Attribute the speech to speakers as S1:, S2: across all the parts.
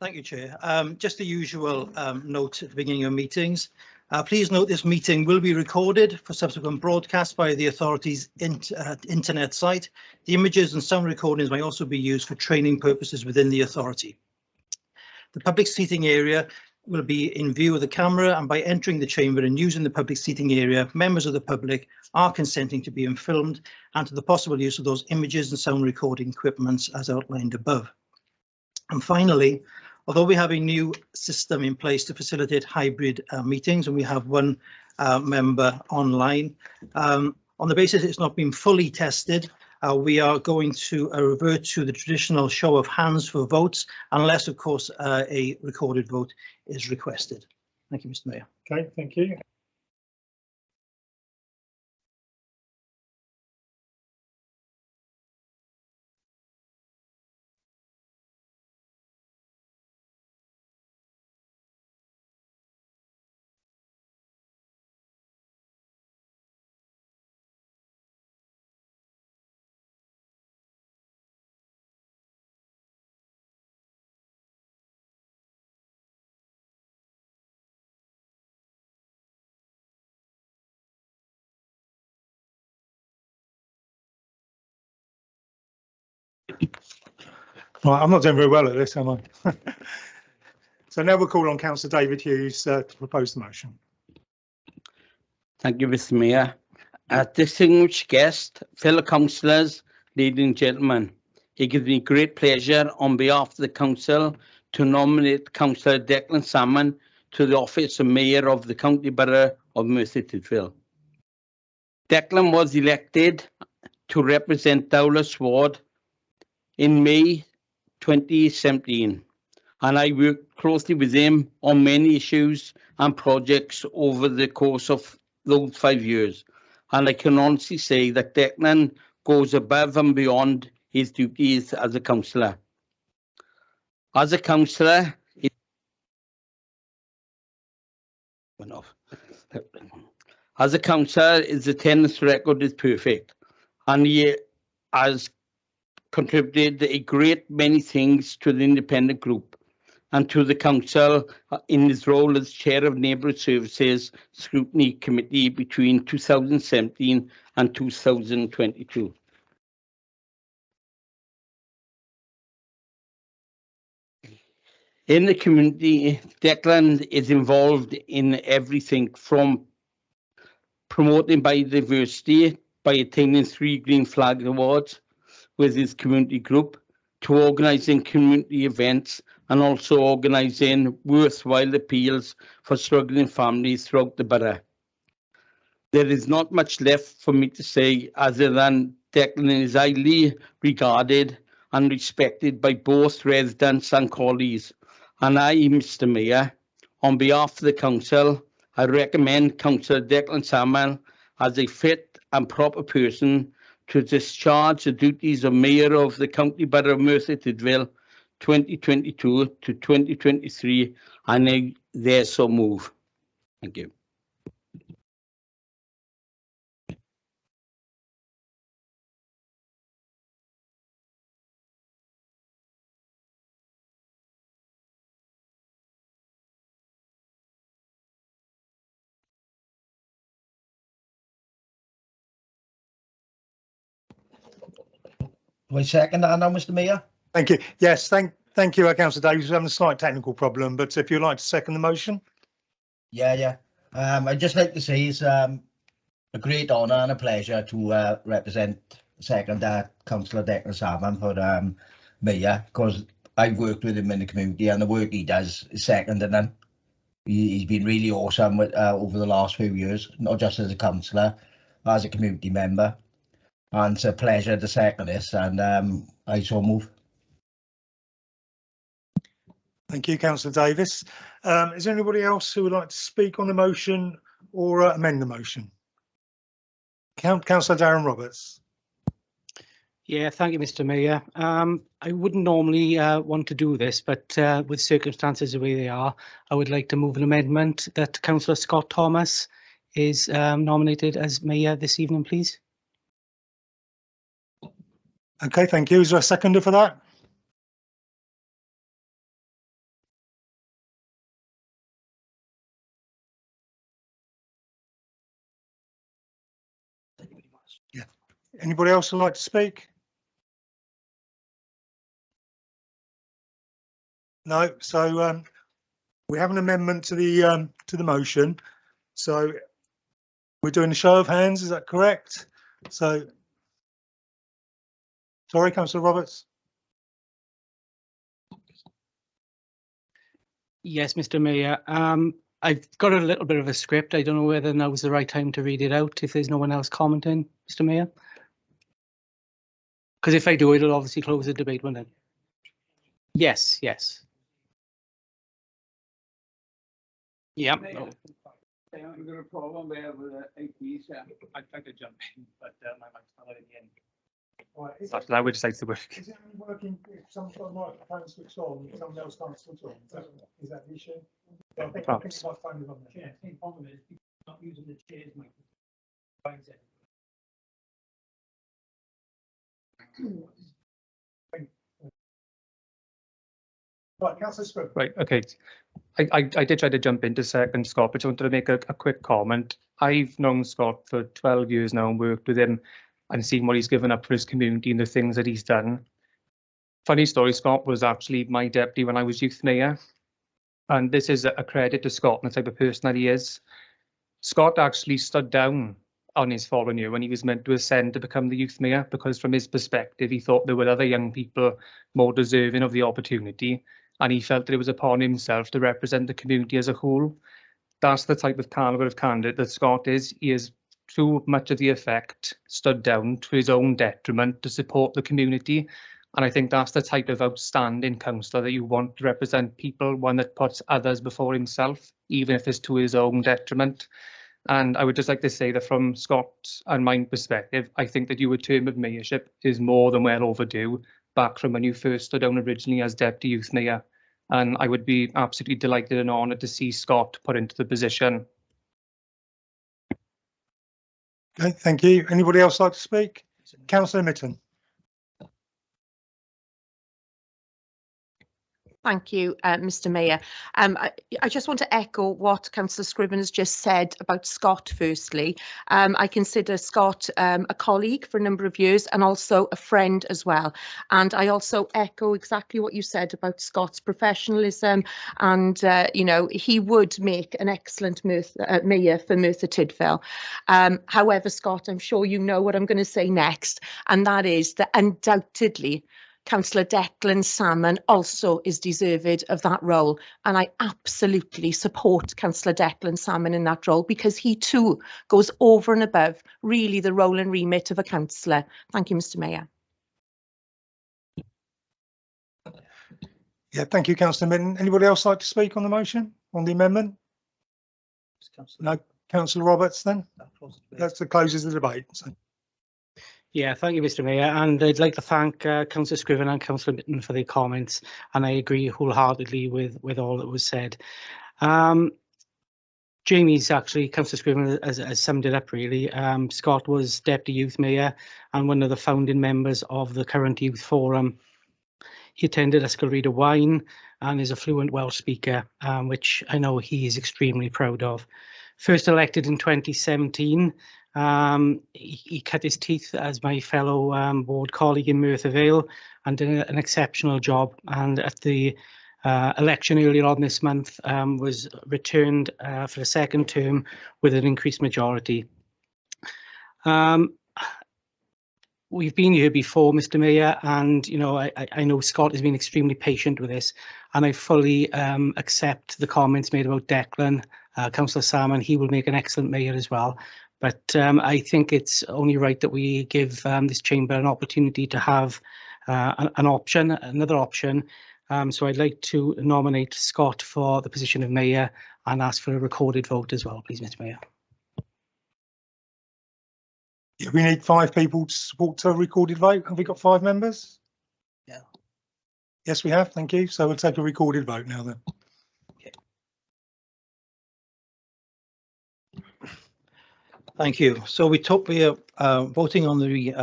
S1: Thank you, Chair. Just the usual note at the beginning of meetings. Please note this meeting will be recorded for subsequent broadcast via the authority's internet site. The images and sound recordings may also be used for training purposes within the authority. The public seating area will be in view of the camera, and by entering the chamber and using the public seating area, members of the public are consenting to being filmed and to the possible use of those images and sound recording equipments as outlined above. And finally, although we have a new system in place to facilitate hybrid meetings, and we have one member online, on the basis it's not been fully tested, we are going to revert to the traditional show of hands for votes, unless, of course, a recorded vote is requested. Thank you, Mr. Mayor.
S2: Okay, thank you. Right, I'm not doing very well at this, am I? So now we'll call on Councillor David Hughes to propose the motion.
S3: Thank you, Mr. Mayor. Distinguished guest, fellow councillors, ladies and gentlemen, it gives me great pleasure on behalf of the council to nominate Councillor Declan Salmon to the office of Mayor of the County Borough of Merthyr Tydfil. Declan was elected to represent Dowlas Ward in May 2017, and I worked closely with him on many issues and projects over the course of those 5 years, and I can honestly say that Declan goes above and beyond his duties as a councillor. As a councillor, his attendance record is perfect, and he has contributed a great many things to the independent group and to the council in his role as chair of Neighbourhood Services Scrutiny Committee between 2017 and 2022. In the community, Declan is involved in everything from promoting biodiversity by attaining 3 Green Flag Awards with his community group, to organising community events and also organising worthwhile appeals for struggling families throughout the borough. There is not much left for me to say other than Declan is highly regarded and respected by both residents and colleagues. And I, Mr. Mayor, on behalf of the council, I recommend Councillor Declan Salmon as a fit and proper person to discharge the duties of Mayor of the County Borough of Merthyr Tydfil 2022 to 2023, and I there so move. Thank you.
S4: I second that now, Mr. Mayor.
S2: Thank you. Yes, thank you, Councillor Davies. We're having a slight technical problem, but if you'd like to second the motion.
S4: Yeah. I'd just like to say it's a great honour and a pleasure to represent second Councillor Declan Salmon for Mayor, because I've worked with him in the community and the work he does is second to none. He's been really awesome with, over the last few years, not just as a councillor, but as a community member. And it's a pleasure to second this, and I so move.
S2: Thank you, Councillor Davis. Is there anybody else who would like to speak on the motion or amend the motion? Councillor Darren Roberts.
S5: Yeah, thank you, Mr. Mayor. I wouldn't normally want to do this, but with circumstances the way they are, I would like to move an amendment that Councillor Scott Thomas is nominated as Mayor this evening, please.
S2: Okay, thank you. Is there a seconder for that? Anybody else who'd like to speak? No, so we have an amendment to the motion. So we're doing a show of hands, is that correct? So, sorry, Councillor Roberts.
S5: Yes, Mr. Mayor. I've got a little bit of a script. I don't know whether now is the right time to read it out if there's no one else commenting, Mr. Mayor. Because if I do, it'll obviously close the debate, won't it? Yes, yes. Yeah.
S3: I've got a problem there with APs.
S5: I tried to jump in, but my mic's not letting me in.
S2: Right, is
S6: That's how we decide to work.
S2: it only working if some microphone switched on, and someone else can't switch on? Is that the issue? I think my phone is on the chair.
S5: The problem is people not using the chairs microphone.
S2: Right, Councillor Scribb.
S6: Right, okay. I did try to jump into second, Scott, but I wanted to make a quick comment. I've known Scott for 12 years now and worked with him and seen what he's given up for his community and the things that he's done. Funny story, Scott was actually my deputy when I was youth mayor. And this is a credit to Scott and the type of person that he is. Scott actually stood down on his following year when he was meant to ascend to become the youth mayor, because from his perspective, he thought there were other young people more deserving of the opportunity. And he felt that it was upon himself to represent the community as a whole. That's the type of calibre of candidate that Scott is. He is, to much of the effect, stood down to his own detriment to support the community. And I think that's the type of outstanding councillor that you want to represent people, one that puts others before himself, even if it's to his own detriment. And I would just like to say that from Scott's and my perspective, I think that your term of mayorship is more than well overdue, back from when you first stood down originally as Deputy Youth Mayor. And I would be absolutely delighted and honoured to see Scott put into the position.
S2: Okay, thank you. Anybody else like to speak? Councillor Mitten.
S7: Thank you, Mr. Mayor. I just want to echo what Councillor Scriven has just said about Scott. Firstly, I consider Scott a colleague for a number of years and also a friend as well. And I also echo exactly what you said about Scott's professionalism. And, you know, he would make an excellent mayor for Merthyr Tydfil. However, Scott, I'm sure you know what I'm going to say next, and that is that undoubtedly Councillor Declan Salmon also is deserved of that role, and I absolutely support Councillor Declan Salmon in that role because he too goes over and above really the role and remit of a councillor. Thank you, Mr. Mayor.
S2: Yeah, thank you, Councillor Mitten. Anybody else like to speak on the motion, on the amendment? No, Councillor Roberts then? That's the closes the debate. So.
S5: Yeah, thank you, Mr. Mayor, and I'd like to thank Councillor Scriven and Councillor Mitten for their comments, and I agree wholeheartedly with all that was said. Jamie's actually, Councillor Scriven has summed it up really. Scott was Deputy Youth Mayor and one of the founding members of the current Youth Forum. He attended Ysgol Wine and is a fluent Welsh speaker, which I know he is extremely proud of. First elected in 2017, he cut his teeth as my fellow ward colleague in Merthyr Vale and did an exceptional job. And at the election earlier on this month, was returned for a second term with an increased majority. We've been here before, Mr. Mayor, and you know I know Scott has been extremely patient with this, and I fully accept the comments made about Declan. Councillor Salmon, he will make an excellent mayor as well. But I think it's only right that we give this chamber an opportunity to have another option. So I'd like to nominate Scott for the position of mayor and ask for a recorded vote as well, please, Mr. Mayor.
S2: Yeah, we need 5 people to support a recorded vote. Have we got 5 members?
S1: Yeah.
S2: Yes, we have. Thank you. So we'll take a recorded vote now then.
S1: Okay. Thank you. So we are voting on the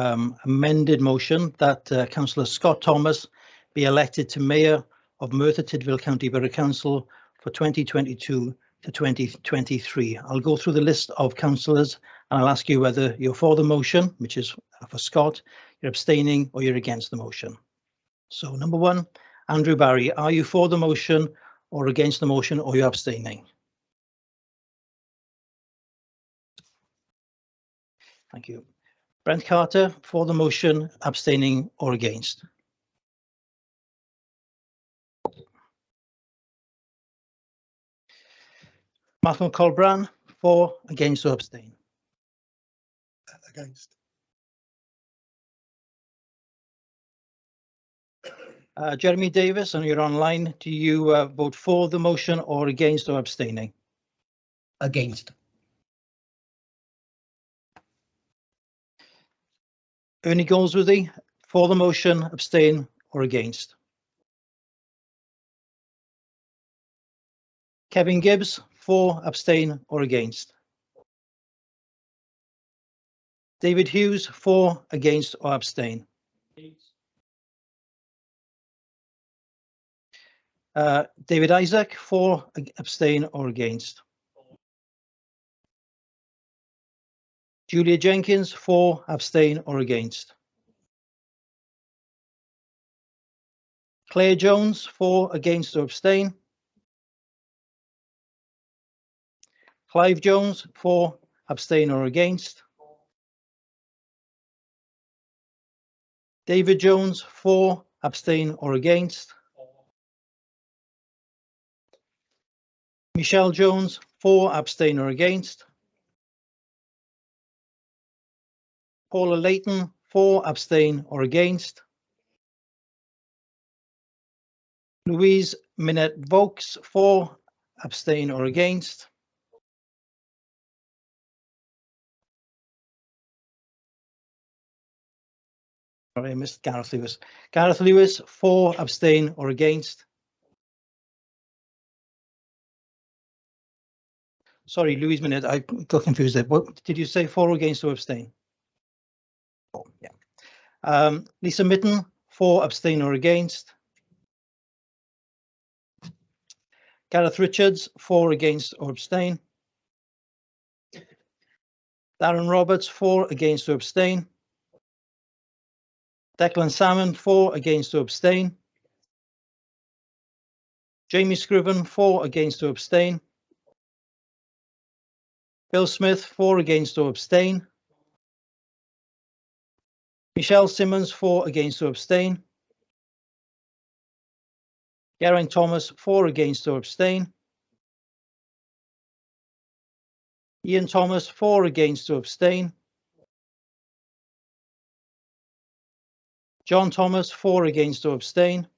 S1: amended motion that Councillor Scott Thomas be elected to Mayor of Merthyr Tydfil County Borough Council for 2022 to 2023. I'll go through the list of councillors And I'll ask you whether you're for the motion, which is for Scott, you're abstaining, or you're against the motion. So number 1, Andrew Barry, are you for the motion or against the motion, or you're abstaining? Thank you. Brent Carter, for the motion, abstaining or against? Malcolm Colbran, for, against or abstain?
S2: Against.
S1: Jeremy Davis, and you're online. Do you vote for the motion or against or abstaining?
S4: Against.
S1: Ernie Goldsworthy, for the motion, abstain or against? Kevin Gibbs, for, abstain or against? David Hughes, for, against or abstain? David Isaac, for, abstain or against? Julia Jenkins, for, abstain or against? Claire Jones, for, against or abstain? Clive Jones, for, abstain or against? David Jones, for, abstain or against? Michelle Jones, for, abstain or against? Paula Layton, for, abstain or against? Louise Minette Vokes, for, abstain or against? Sorry, I missed Gareth Lewis. Gareth Lewis, for, abstain or against? Sorry, Louise Minette, I got confused there. What did you say, for, against or abstain? Oh, yeah. Lisa Mitten, for, abstain or against? Gareth Richards, for, against or abstain? Darren Roberts, for, against or abstain? Declan Salmon, for, against or abstain? Jamie Scriven, for, against or abstain? Bill Smith, for, against or abstain? Michelle Simmons, for, against or abstain? Geraint Thomas, for, against or abstain? Ian Thomas, for, against or abstain? John Thomas, for, against or abstain?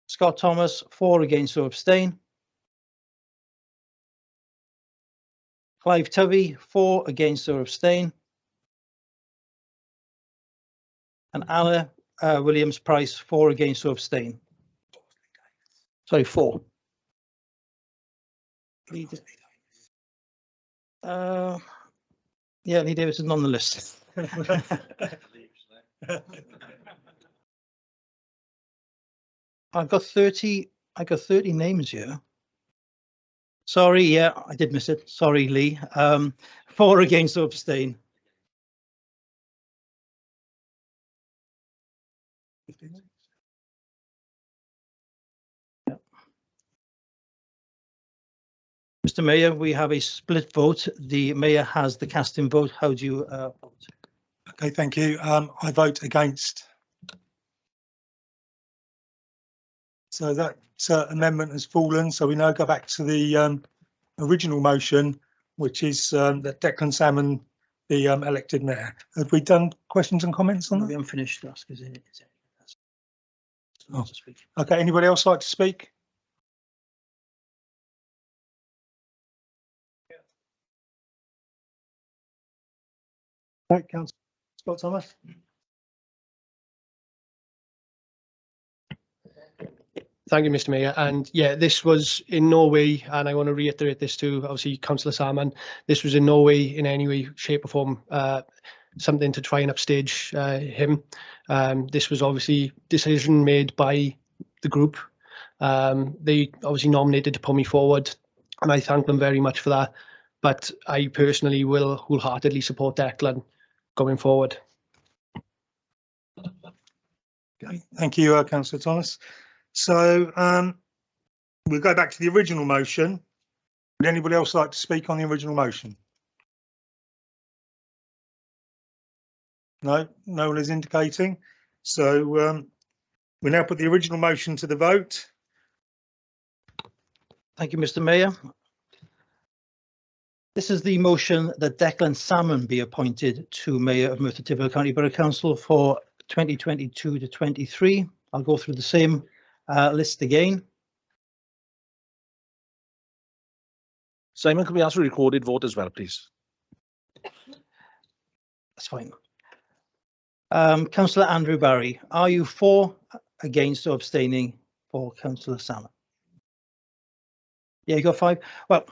S1: Scott Thomas, for, against or abstain? Clive Tovey, for, against or abstain? And Anna Williams Price, for, against or abstain? Sorry, for. Yeah, Lee Davis is on the list. I've got 30 names here. Sorry, yeah, I did miss it. Sorry, Lee. For, against or abstain? Yeah. Mr. Mayor, we have a split vote. The mayor has the casting vote. How do you vote?
S2: Okay, thank you. I vote against. So that amendment has fallen. So we now go back to the original motion, which is that Declan Salmon be elected mayor. Have we done questions and comments on
S1: No,
S2: that?
S1: we haven't finished.
S2: Oh. Okay, anybody else like to speak? Right, Councillor Scott Thomas.
S8: Thank you, Mr. Mayor. And yeah, this was in no way, and I want to reiterate this to obviously Councillor Salmon, this was in no way, in any way, shape or form, something to try and upstage him. This was obviously decision made by the group. They obviously nominated to put me forward. and I thank them very much for that. But I personally will wholeheartedly support Declan going forward.
S2: Okay, thank you, Councillor Thomas. So we'll go back to the original motion. Would anybody else like to speak on the original motion? No, no one is indicating. So we now put the original motion to the vote.
S1: Thank you, Mr. Mayor. This is the motion that Declan Salmon be appointed to Mayor of Merthyr Tydfil County Borough Council for 2022 to 23. I'll go through the same list again.
S9: Simon, can we ask for a recorded vote as well, please?
S1: That's fine. Councillor Andrew Barry, are you for, against or abstaining for Councillor Salmon? Yeah, you got 5. Well,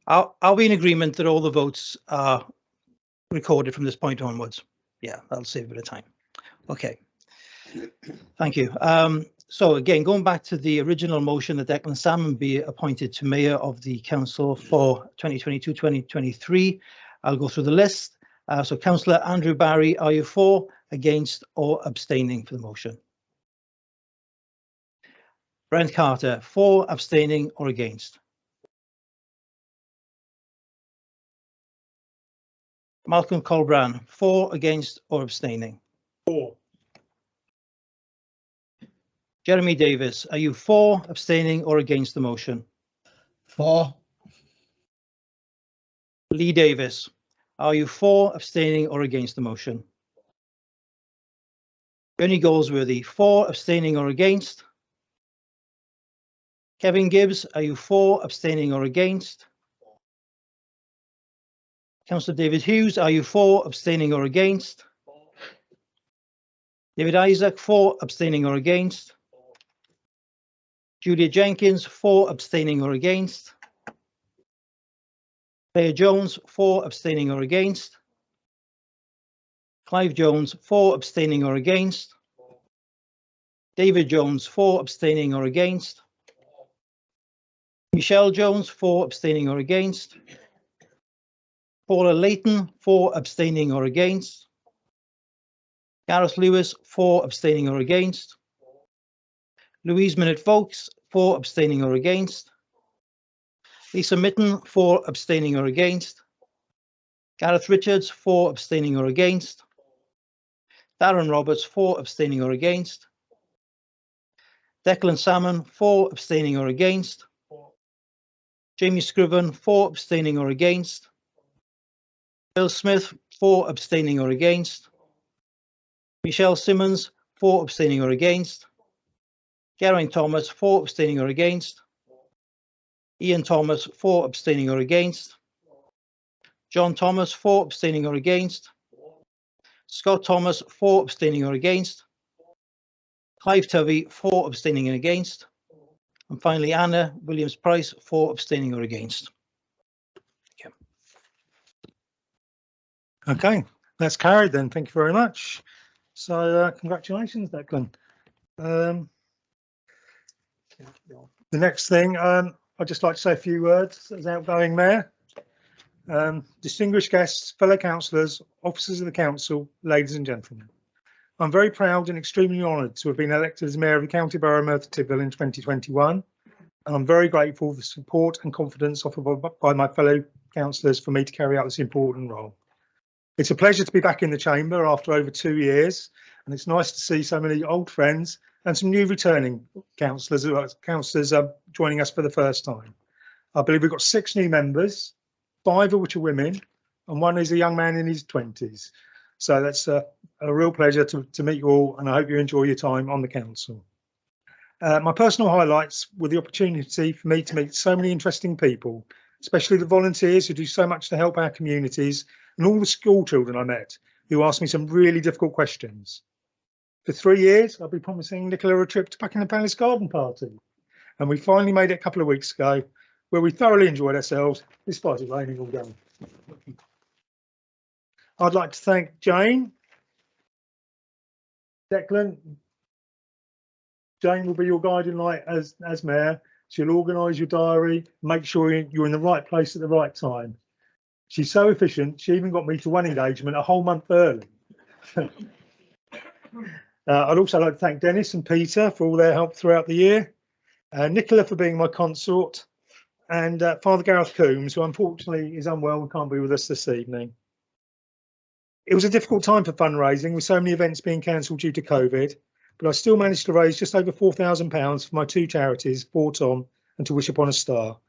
S1: are we in agreement that all the votes are recorded from this point onwards? Yeah, that'll save a bit of time. Okay, thank you. So again, going back to the original motion that Declan Salmon be appointed to Mayor of the Council for 2022-2023, I'll go through the list. So Councillor Andrew Barry, are you for, against or abstaining for the motion? Brent Carter, for, abstaining or against? Malcolm Colbran, for, against or abstaining?
S2: For.
S1: Jeremy Davis, are you for, abstaining or against the motion?
S4: For.
S1: Lee Davis, are you for, abstaining or against the motion? Bernie Goldsworthy, for, abstaining or against? Kevin Gibbs, are you for, abstaining or against? Councillor David Hughes, are you for, abstaining or against? David Isaac, for, abstaining or against? Julia Jenkins, for, abstaining or against? Claire Jones, for, abstaining or against? Clive Jones, for, abstaining or against? David Jones, for, abstaining or against? Michelle Jones, for, abstaining or against? Paula Layton, for, abstaining or against? Gareth Lewis, for, abstaining or against? Louise Minute-Vokes, for, abstaining or against? Lisa Mitten, for, abstaining or against? Gareth Richards, for, abstaining or against? Darren Roberts, for, abstaining or against? Declan Salmon, for, abstaining or against? Jamie Scriven, for, abstaining or against? Bill Smith, for, abstaining or against? Michelle Simmons, for, abstaining or against? Geraint Thomas, for, abstaining or against? Ian Thomas, for, abstaining or against? John Thomas, for, abstaining or against? Scott Thomas, for, abstaining or against? Clive Tovey, for, abstaining and against? And finally, Anna Williams-Price, for, abstaining or against?
S2: Okay, that's carried then. Thank you very much. So congratulations, Declan. The next thing, I'd just like to say a few words as outgoing mayor. Distinguished guests, fellow councillors, officers of the council, ladies and gentlemen. I'm very proud and extremely honoured to have been elected as Mayor of the County Borough of Merthyr Tydfil in 2021, and I'm very grateful for the support and confidence offered by my fellow councillors for me to carry out this important role. It's a pleasure to be back in the chamber after over 2 years, and it's nice to see so many old friends and some new returning councillors joining us for the first time. I believe we've got 6 new members, 5 of which are women, and 1 is a young man in his 20s. So that's a real pleasure to meet you all, and I hope you enjoy your time on the council. My personal highlights were the opportunity for me to meet so many interesting people, especially the volunteers who do so much to help our communities, and all the school children I met who asked me some really difficult questions. For 3 years, I'll be promising Nicola a trip to Buckingham Palace garden party, and we finally made it a couple of weeks ago, where we thoroughly enjoyed ourselves despite it raining all day. I'd like to thank Jane, Declan. Jane will be your guiding light as mayor, She'll organise your diary, make sure you're in the right place at the right time. She's so efficient, she even got me to one engagement a whole month early. I'd also like to thank Dennis and Peter for all their help throughout the year, Nicola for being my consort, and Father Gareth Coombs, who unfortunately is unwell and can't be with us this evening. It was a difficult time for fundraising, with so many events being cancelled due to COVID, but I still managed to raise just over £4,000 for my two charities, For Tom and To Wish Upon a Star,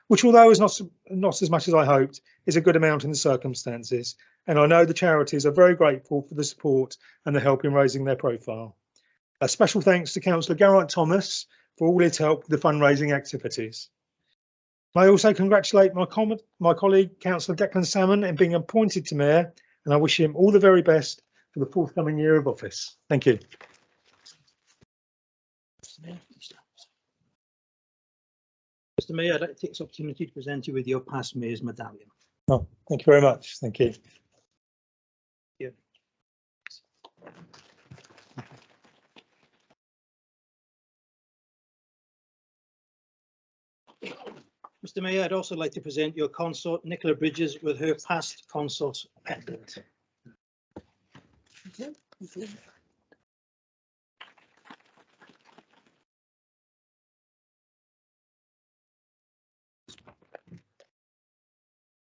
S2: which, although is not as much as I hoped, is a good amount in the circumstances. And I know the charities are very grateful for the support and the help in raising their profile. A special thanks to Councillor Geraint Thomas for all his help with the fundraising activities. I also congratulate my colleague, Councillor Declan Salmon, in being appointed to Mayor, and I wish him all the very best for the forthcoming year of office. Thank you.
S1: Mr. Mayor, I'd like to take this opportunity to present you with your past Mayor's medallion.
S2: Oh, thank you very much. Thank you.
S1: Yeah. Mr. Mayor, I'd also like to present your consort, Nicola Bridges, with her past consort's pendant.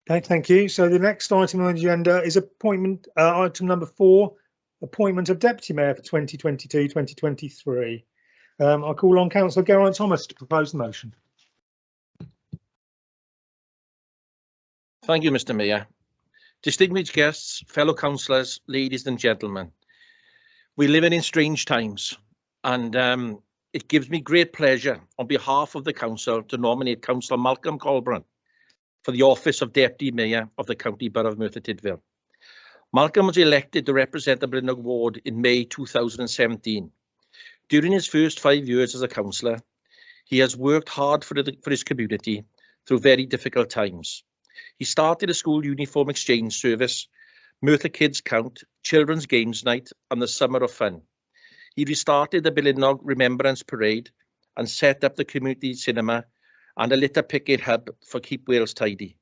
S2: Okay, thank you. So the next item on the agenda is appointment, item number 4, appointment of Deputy Mayor for 2022-2023. I call on Councillor Geraint Thomas to propose the motion.
S9: Thank you, Mr. Mayor. Distinguished guests, fellow councillors, ladies and gentlemen. We live in strange times, and it gives me great pleasure on behalf of the council to nominate Councillor Malcolm Colbrand for the office of Deputy Mayor of the County Borough of Merthyr Tydfil. Malcolm was elected to represent the Blaenau ward in May 2017. During his first 5 years as a councillor, he has worked hard for his community through very difficult times. He started a school uniform exchange service, Merthyr Kids Count, Children's Games Night and the Summer of Fun. He restarted the Blaenau Remembrance Parade and set up the community cinema and a litter picket hub for Keep Wales Tidy.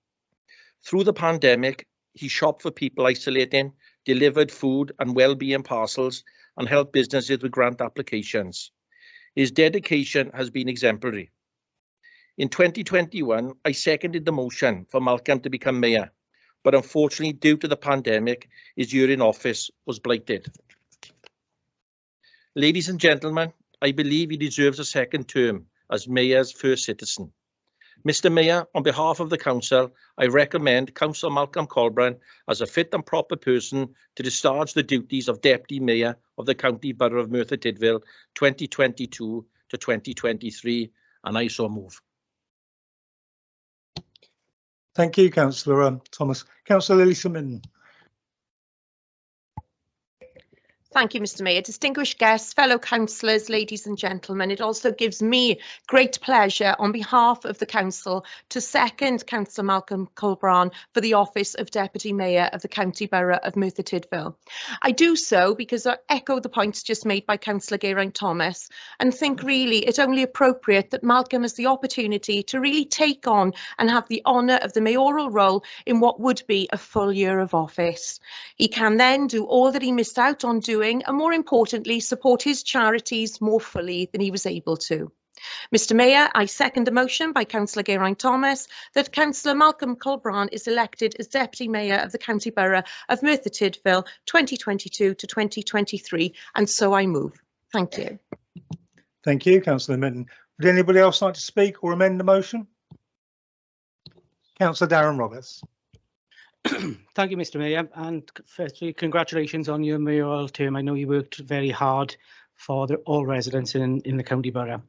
S9: Through the pandemic, he shopped for people isolating, delivered food and well-being parcels, and helped businesses with grant applications. His dedication has been exemplary. In 2021, I seconded the motion for Malcolm to become mayor, but unfortunately, due to the pandemic, his year in office was blighted. Ladies and gentlemen, I believe he deserves a second term as mayor's first citizen. Mr. Mayor, on behalf of the council, I recommend Councillor Malcolm Colbrand as a fit and proper person to discharge the duties of Deputy Mayor of the County Borough of Merthyr Tydfil 2022 to 2023, and I so move.
S2: Thank you, Councillor Thomas. Councillor Lily Simon.
S7: Thank you, Mr. Mayor. Distinguished guests, fellow councillors, ladies and gentlemen, it also gives me great pleasure on behalf of the council to second Councillor Malcolm Colbrand for the office of Deputy Mayor of the County Borough of Merthyr Tydfil. I do so because I echo the points just made by Councillor Geraint Thomas and think really it's only appropriate that Malcolm has the opportunity to really take on and have the honour of the mayoral role in what would be a full year of office. He can then do all that he missed out on doing and, more importantly, support his charities more fully than he was able to. Mr. Mayor, I second the motion by Councillor Geraint Thomas that Councillor Malcolm Colbrand is elected as Deputy Mayor of the County Borough of Merthyr Tydfil 2022 to 2023, and so I move. Thank you.
S2: Thank you, Councillor Minton. Would anybody else like to speak or amend the motion? Councillor Darren Roberts.
S5: Thank you, Mr. Mayor, and firstly, congratulations on your mayoral term. I know you worked very hard for all residents in the county borough.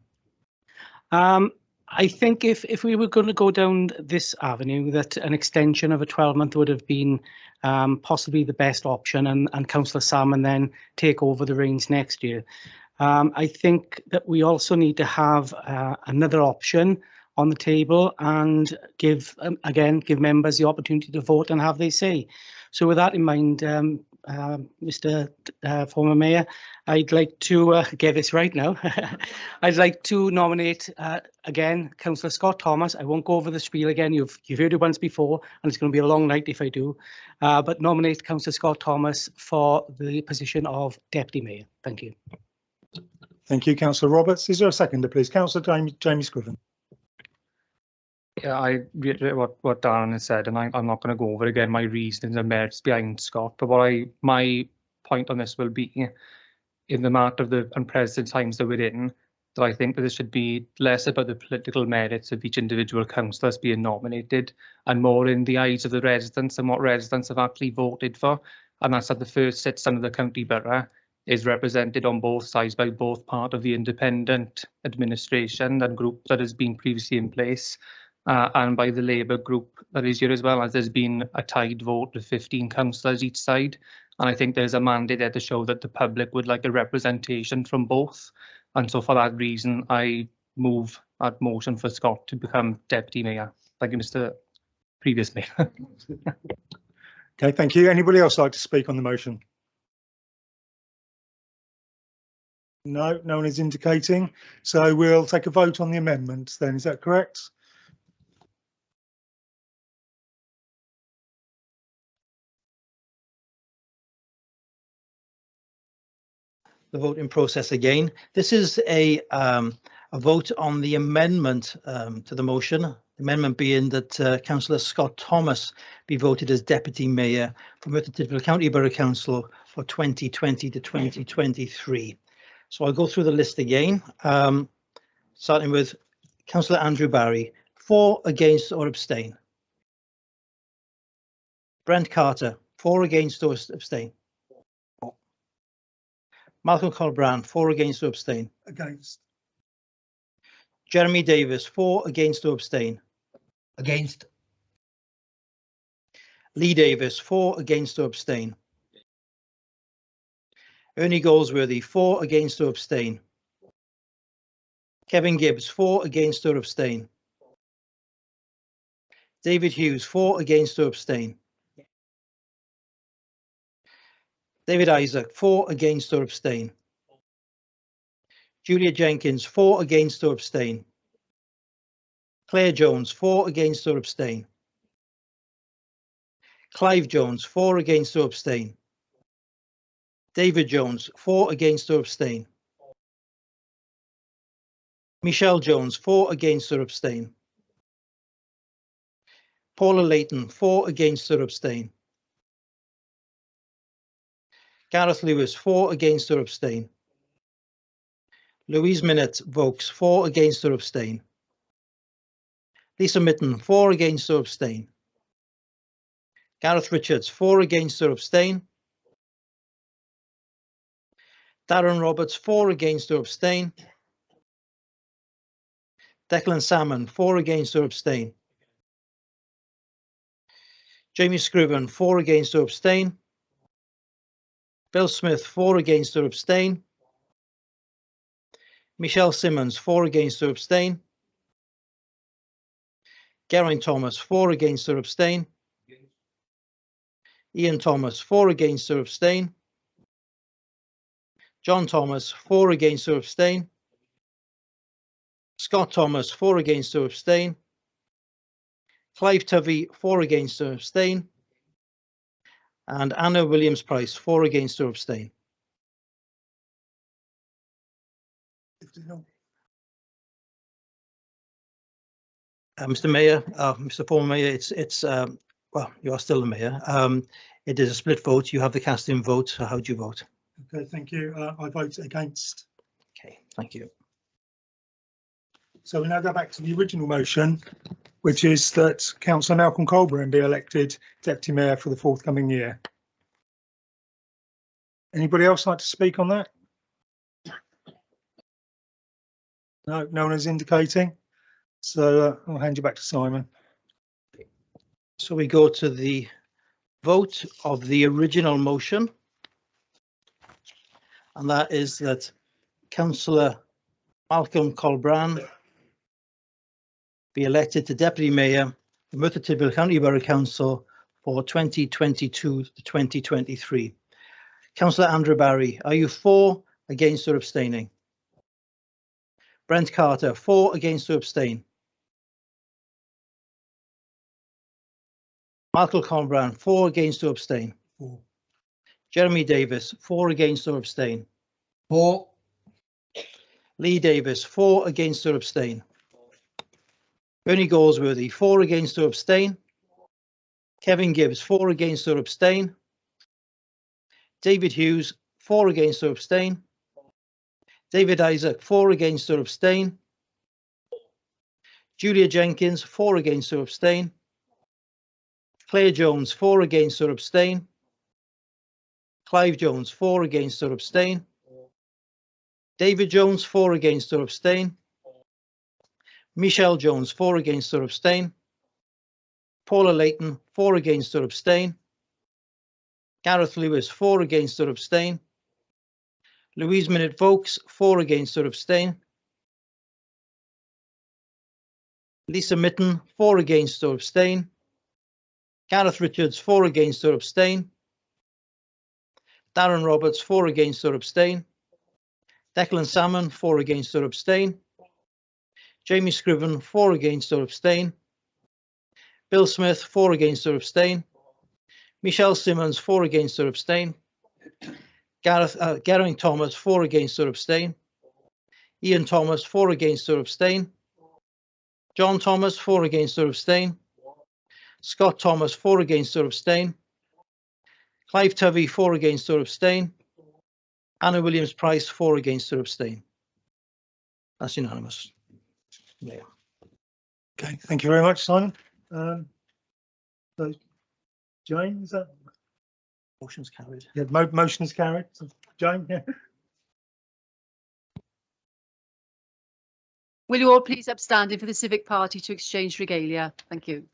S5: I think if we were going to go down this avenue, that an extension of a 12-month would have been possibly the best option, and Councillor Salmon then take over the reins next year. I think that we also need to have another option on the table and give members the opportunity to vote and have their say. So with that in mind, Mr. Former Mayor. I'd like to get this right now. I'd like to nominate again Councillor Scott Thomas. I won't go over the spiel again. You've heard it once before, and it's going to be a long night if I do. But nominate Councillor Scott Thomas for the position of Deputy Mayor. Thank you.
S2: Thank you, Councillor Roberts. Is there a seconder, please? Councillor Jamie Scriven.
S6: Yeah, I reiterate what Darren has said, and I'm not going to go over again my reasons and merits behind Scott. But my point on this will be, in the matter of the unprecedented times that we're in, that I think that this should be less about the political merits of each individual councillor being nominated, and more in the eyes of the residents and what residents have actually voted for. And that's that the first citizen of the county borough is represented on both sides by both part of the independent administration and group that has been previously in place. And by the Labour group that is here as well, as there's been a tied vote of 15 councillors each side. And I think there's a mandate there to show that the public would like a representation from both. And so for that reason, I move that motion for Scott to become Deputy Mayor. Thank you, Mr. Previous Mayor.
S2: Okay, thank you. Anybody else like to speak on the motion? No, no one is indicating. So we'll take a vote on the amendment then. Is that correct?
S1: The voting process again. This is a vote on the amendment to the motion. The amendment being that Councillor Scott Thomas be voted as Deputy Mayor for Merthyr Tydfil County Borough Council for 2020 to 2023. So I'll go through the list again, starting with Councillor Andrew Barry. For, against or abstain. Brent Carter. For, against or abstain. Malcolm Colbrand, for, against or abstain.
S2: Against.
S1: Jeremy Davis, for, against or abstain.
S4: Against.
S1: Lee Davis, for, against or abstain. Ernie Goldsworthy, for, against or abstain. Kevin Gibbs, for, against or abstain. David Hughes, for, against or abstain. David Isaac, for, against or abstain. Julia Jenkins, for, against or abstain. Claire Jones, for, against or abstain. Clive Jones, for, against or abstain. David Jones, for, against or abstain. Michelle Jones, for, against or abstain. Paula Layton, for, against or abstain. Gareth Lewis, for, against or abstain. Louise Minute Vokes, for, against or abstain. Lisa Mitten, for, against or abstain. Gareth Richards, for, against or abstain. Darren Roberts, for, against or abstain. Declan Salmon, for, against or abstain. Jamie Scriven, for, against or abstain. Bill Smith, for, against or abstain. Michelle Simmons, for, against or abstain. Geraint Thomas, for, against or abstain. Ian Thomas, for, against or abstain. John Thomas, for, against or abstain. Scott Thomas, for, against or abstain. Clive Tovey, for, against or abstain. And Anna Williams-Price, for, against or abstain. Mr. Mayor, Mr. Former Mayor, it's well, you are still the mayor. It is a split vote. You have the casting vote. So how do you vote?
S2: Okay, thank you. I vote against.
S1: Okay, thank you.
S2: So we now go back to the original motion, which is that Councillor Malcolm Colburn be elected Deputy Mayor for the forthcoming year. Anybody else like to speak on that? No, no one is indicating. So I'll hand you back to Simon.
S1: So we go to the vote of the original motion. And that is that Councillor Malcolm Colbrand be elected to Deputy Mayor for Merthyr Tydfil County Borough Council for 2022 to 2023. Councillor Andrew Barry, are you for, against or abstaining? Brent Carter, for, against or abstain? Michael Conbran, for, against or abstain? Jeremy Davis, for, against or abstain?
S4: For.
S1: Lee Davis, for, against or abstain? Bernie Goldsworthy, for, against or abstain? Kevin Gibbs, for, against or abstain? David Hughes, for, against or abstain? David Isaac, for, against or abstain? Julia Jenkins, for, against or abstain? Claire Jones, for, against or abstain? Clive Jones, for, against or abstain? David Jones, for, against or abstain? Michelle Jones, for, against or abstain? Paula Layton, for, against or abstain? Gareth Lewis, for, against or abstain? Louise Minute Vokes, for, against or abstain? Lisa Mitten, for, against or abstain? Gareth Richards, for, against or abstain? Darren Roberts, for, against or abstain? Declan Salmon, for, against or abstain? Jamie Scriven, for, against or abstain? Bill Smith, for, against or abstain? Michelle Simmons, for, against or abstain? Geraint Thomas, for, against or abstain? Ian Thomas, for, against or abstain? John Thomas, for, against or abstain? Scott Thomas, for, against or abstain? Clive Tovey, for, against or abstain? Anna Williams Price, for, against or abstain? That's unanimous. Yeah.
S2: Okay, thank you very much, Simon. So, Jane, is that?
S1: Motion's carried.
S2: Yeah, motion is carried. So, Jane, yeah.
S10: Will you all please up standing for the Civic Party to exchange regalia? Thank you.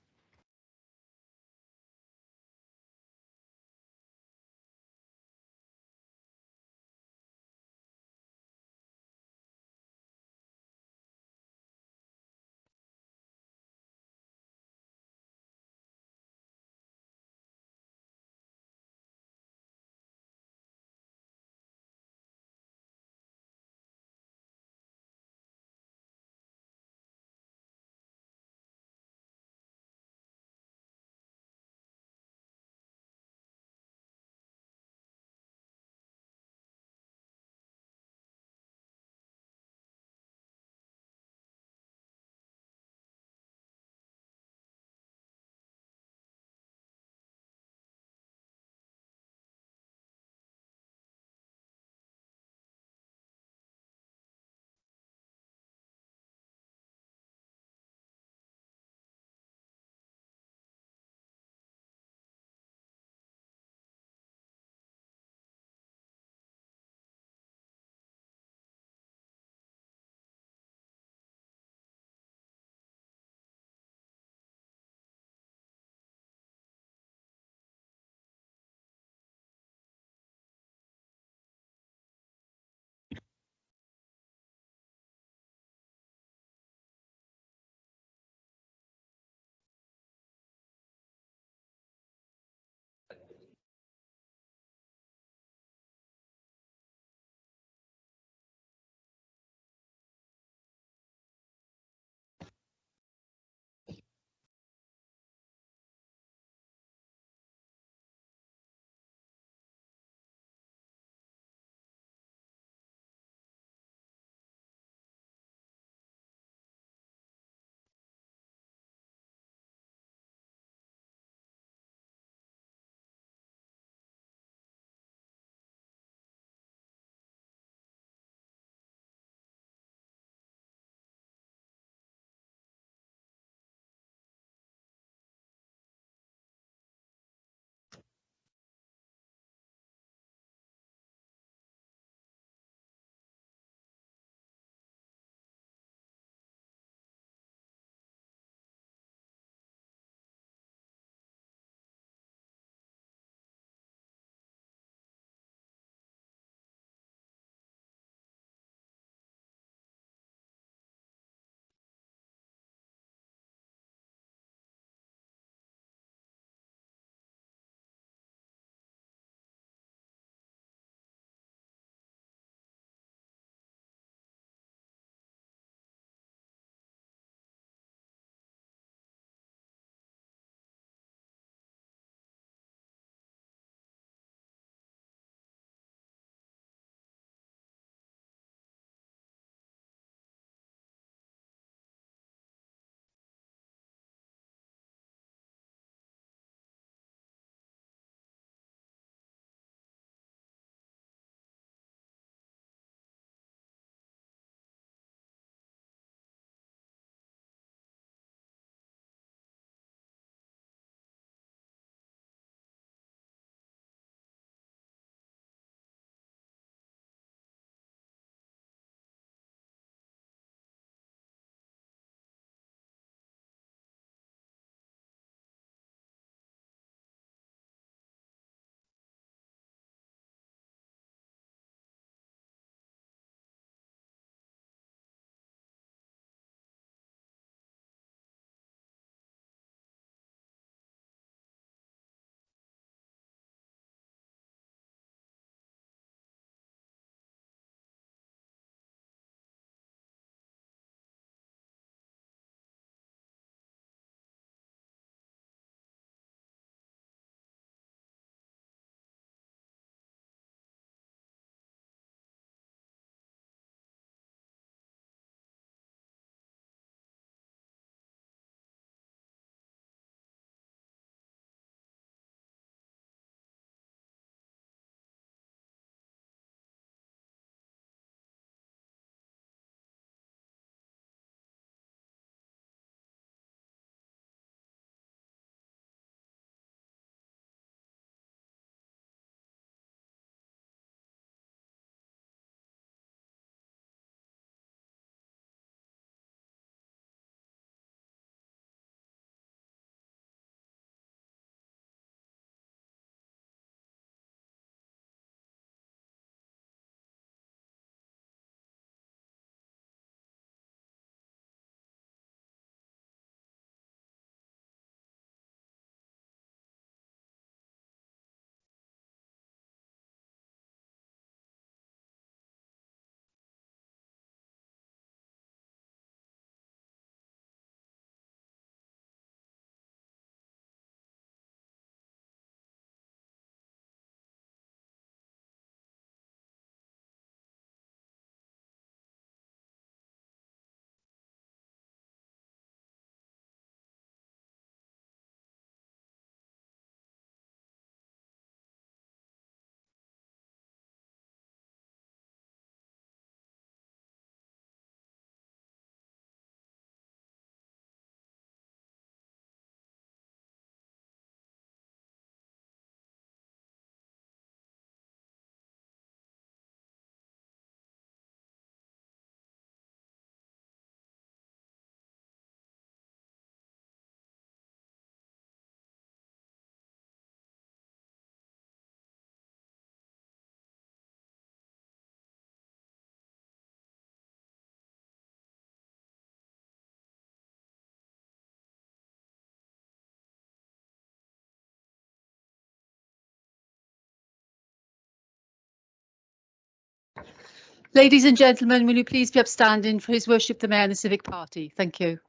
S10: Ladies and gentlemen, will you please be upstanding for His Worship the Mayor and the Civic Party? Thank you.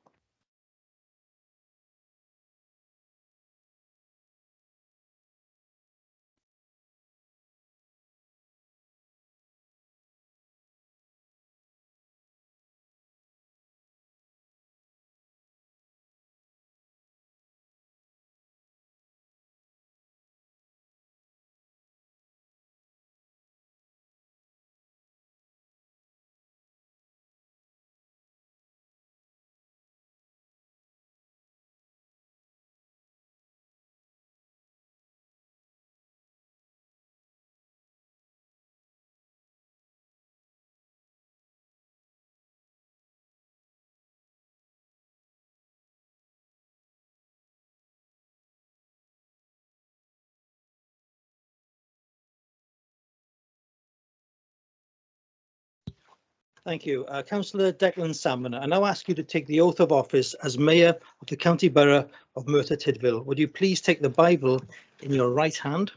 S1: Thank you. Councillor Declan Salmon, I now ask you to take the oath of office as Mayor of the County Borough of Merthyr Tydfil. Would you please take the Bible in your right hand?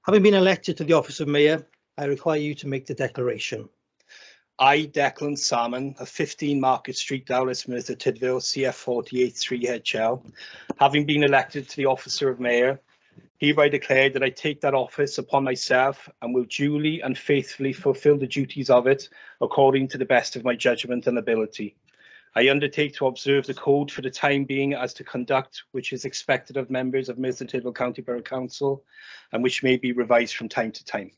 S1: Having been elected to the office of Mayor, I require you to make the declaration.
S11: I, Declan Salmon, of 15 Market Street, Dowlis, Merthyr Tydfil, CF 48 3 HL, having been elected to the office of Mayor, hereby declare that I take that office upon myself and will duly and faithfully fulfil the duties of it according to the best of my judgment and ability. I undertake to observe the code for the time being as to conduct which is expected of members of Merthyr Tydfil County Borough Council and which may be revised from time to time.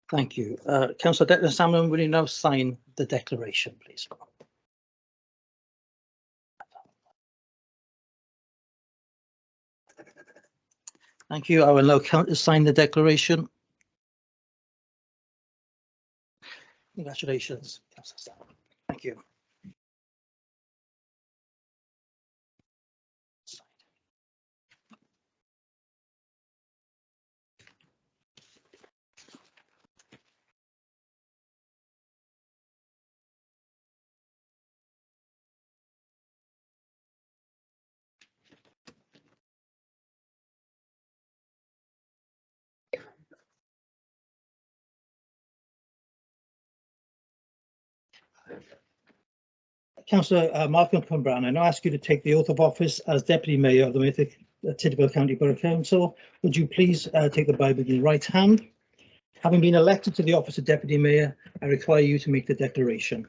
S1: Thank you. Councillor Declan Salmon, will you now sign the declaration, please? Thank you. I will now sign the declaration. Congratulations, Councillor Salmon. Thank you. Councillor Malcolm Cumbrahan, I now ask you to take the oath of office as Deputy Mayor of the Merthyr Tydfil County Borough Council. Would you please take the Bible in your right hand? Having been elected to the office of Deputy Mayor, I require you to make the declaration.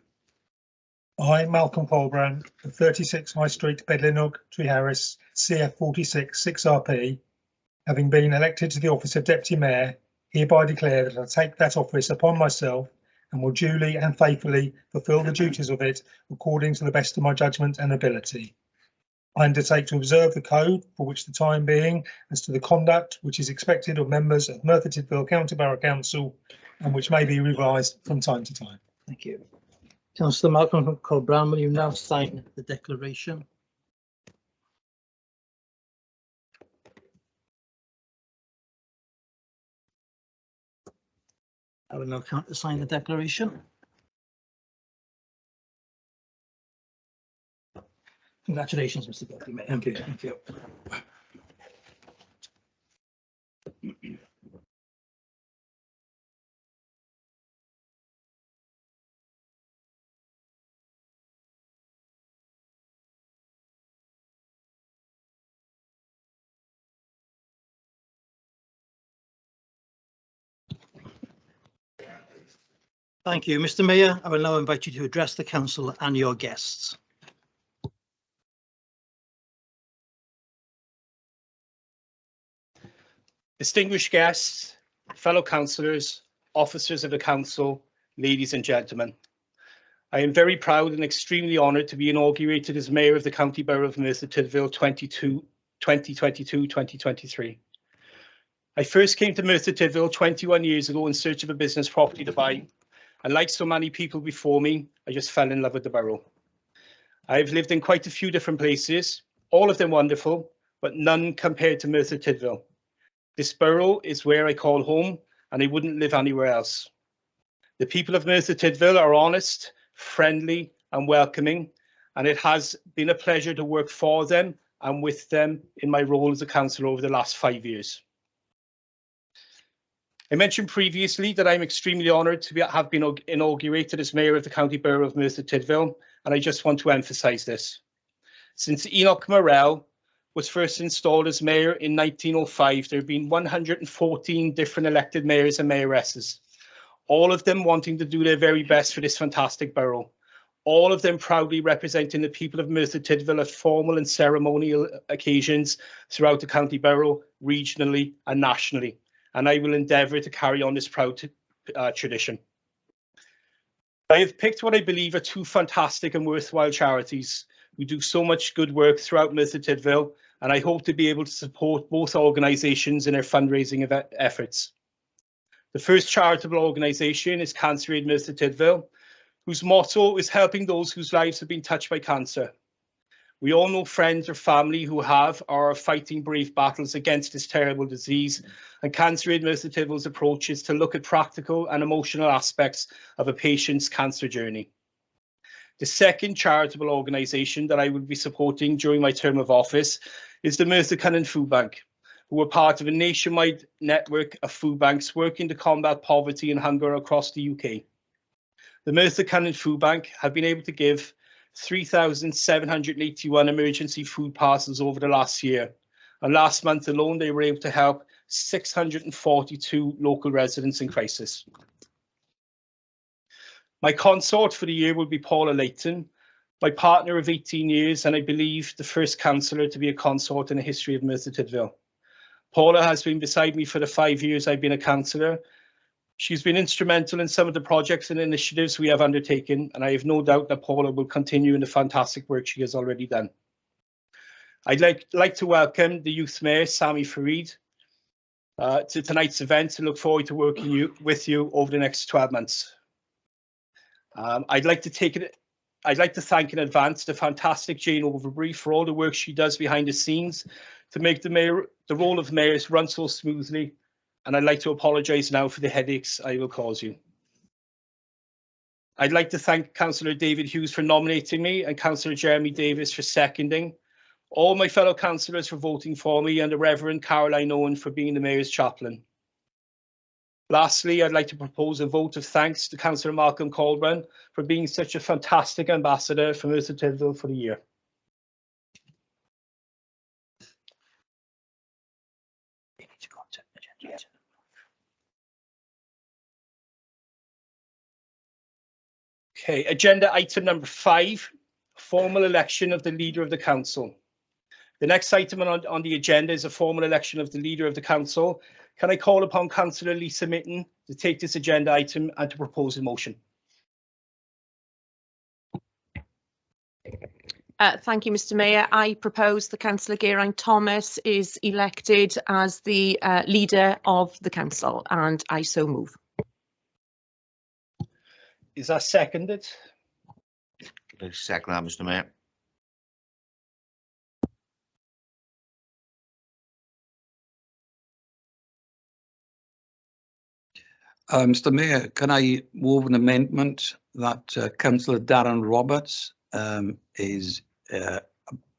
S2: I, Malcolm Colbrand, of 36 High Street, Bedlinnog, Treeharris, CF 46 6RP, having been elected to the office of Deputy Mayor, hereby declare that I take that office upon myself and will duly and faithfully fulfil the duties of it according to the best of my judgment and ability. I undertake to observe the code for which the time being as to the conduct which is expected of members of Merthyr Tydfil County Borough Council and which may be revised from time to time.
S1: Thank you. Councillor Malcolm Colbrand, will you now sign the declaration? I will now sign the declaration. Congratulations, Mr. Deputy Mayor. Thank you. Thank you. Thank you, Mr. Mayor. I will now invite you to address the council and your guests.
S11: Distinguished guests, fellow councillors, officers of the council, ladies and gentlemen. I am very proud and extremely honoured to be inaugurated as Mayor of the County Borough of Merthyr Tydfil 2022-2023. I first came to Merthyr Tydfil 21 years ago in search of a business property to buy, and like so many people before me, I just fell in love with the borough. I've lived in quite a few different places, all of them wonderful, but none compared to Merthyr Tydfil. This borough is where I call home, and I wouldn't live anywhere else. The people of Merthyr Tydfil are honest, friendly and welcoming, and it has been a pleasure to work for them and with them in my role as a councillor over the last 5 years. I mentioned previously that I'm extremely honoured to have been inaugurated as Mayor of the County Borough of Merthyr Tydfil, and I just want to emphasise this. Since Enoch Morel was first installed as Mayor in 1905, there have been 114 different elected mayors and mayoresses, all of them wanting to do their very best for this fantastic borough, all of them proudly representing the people of Merthyr Tydfil at formal and ceremonial occasions throughout the county borough, regionally and nationally. And I will endeavour to carry on this proud tradition. I have picked what I believe are two fantastic and worthwhile charities who do so much good work throughout Merthyr Tydfil, and I hope to be able to support both organisations in their fundraising efforts. The first charitable organisation is Cancer Aid Merthyr Tydfil, whose motto is helping those whose lives have been touched by cancer. We all know friends or family who have or are fighting brave battles against this terrible disease, and Cancer Aid Merthyr Tydfil's approach is to look at practical and emotional aspects of a patient's cancer journey. The second charitable organisation that I will be supporting during my term of office is the Merthyr Cynnon Food Bank, who are part of a nationwide network of food banks working to combat poverty and hunger across the UK. The Merthyr Cynnon Food Bank have been able to give 3,781 emergency food parcels over the last year. And last month alone, they were able to help 642 local residents in crisis. My consort for the year will be Paula Leighton, my partner of 18 years, and I believe the first councillor to be a consort in the history of Merthyr Tydfil. Paula has been beside me for the 5 years I've been a councillor. She's been instrumental in some of the projects and initiatives we have undertaken, and I have no doubt that Paula will continue in the fantastic work she has already done. I'd like to welcome the Youth Mayor, Sami Farid, to tonight's event and look forward to working with you over the next 12 months. I'd like to thank in advance the fantastic Jane Overbury for all the work she does behind the scenes to make the role of mayors run so smoothly. And I'd like to apologise now for the headaches I will cause you. I'd like to thank Councillor David Hughes for nominating me and Councillor Jeremy Davis for seconding, all my fellow councillors for voting for me, and the Reverend Caroline Owen for being the Mayor's chaplain. Lastly, I'd like to propose a vote of thanks to Councillor Malcolm Caldwell for being such a fantastic ambassador for Merthyr Tydfil for the year. Okay, agenda item number 5, formal election of the leader of the council. The next item on the agenda is a formal election of the leader of the council. Can I call upon Councillor Lisa Mitten to take this agenda item and to propose a motion?
S7: Thank you, Mr Mayor. I propose that Councillor Geraint Thomas is elected as the leader of the council, and I so move.
S11: Is that seconded?
S12: I second that, Mr Mayor.
S13: Mr Mayor, can I move an amendment that Councillor Darren Roberts is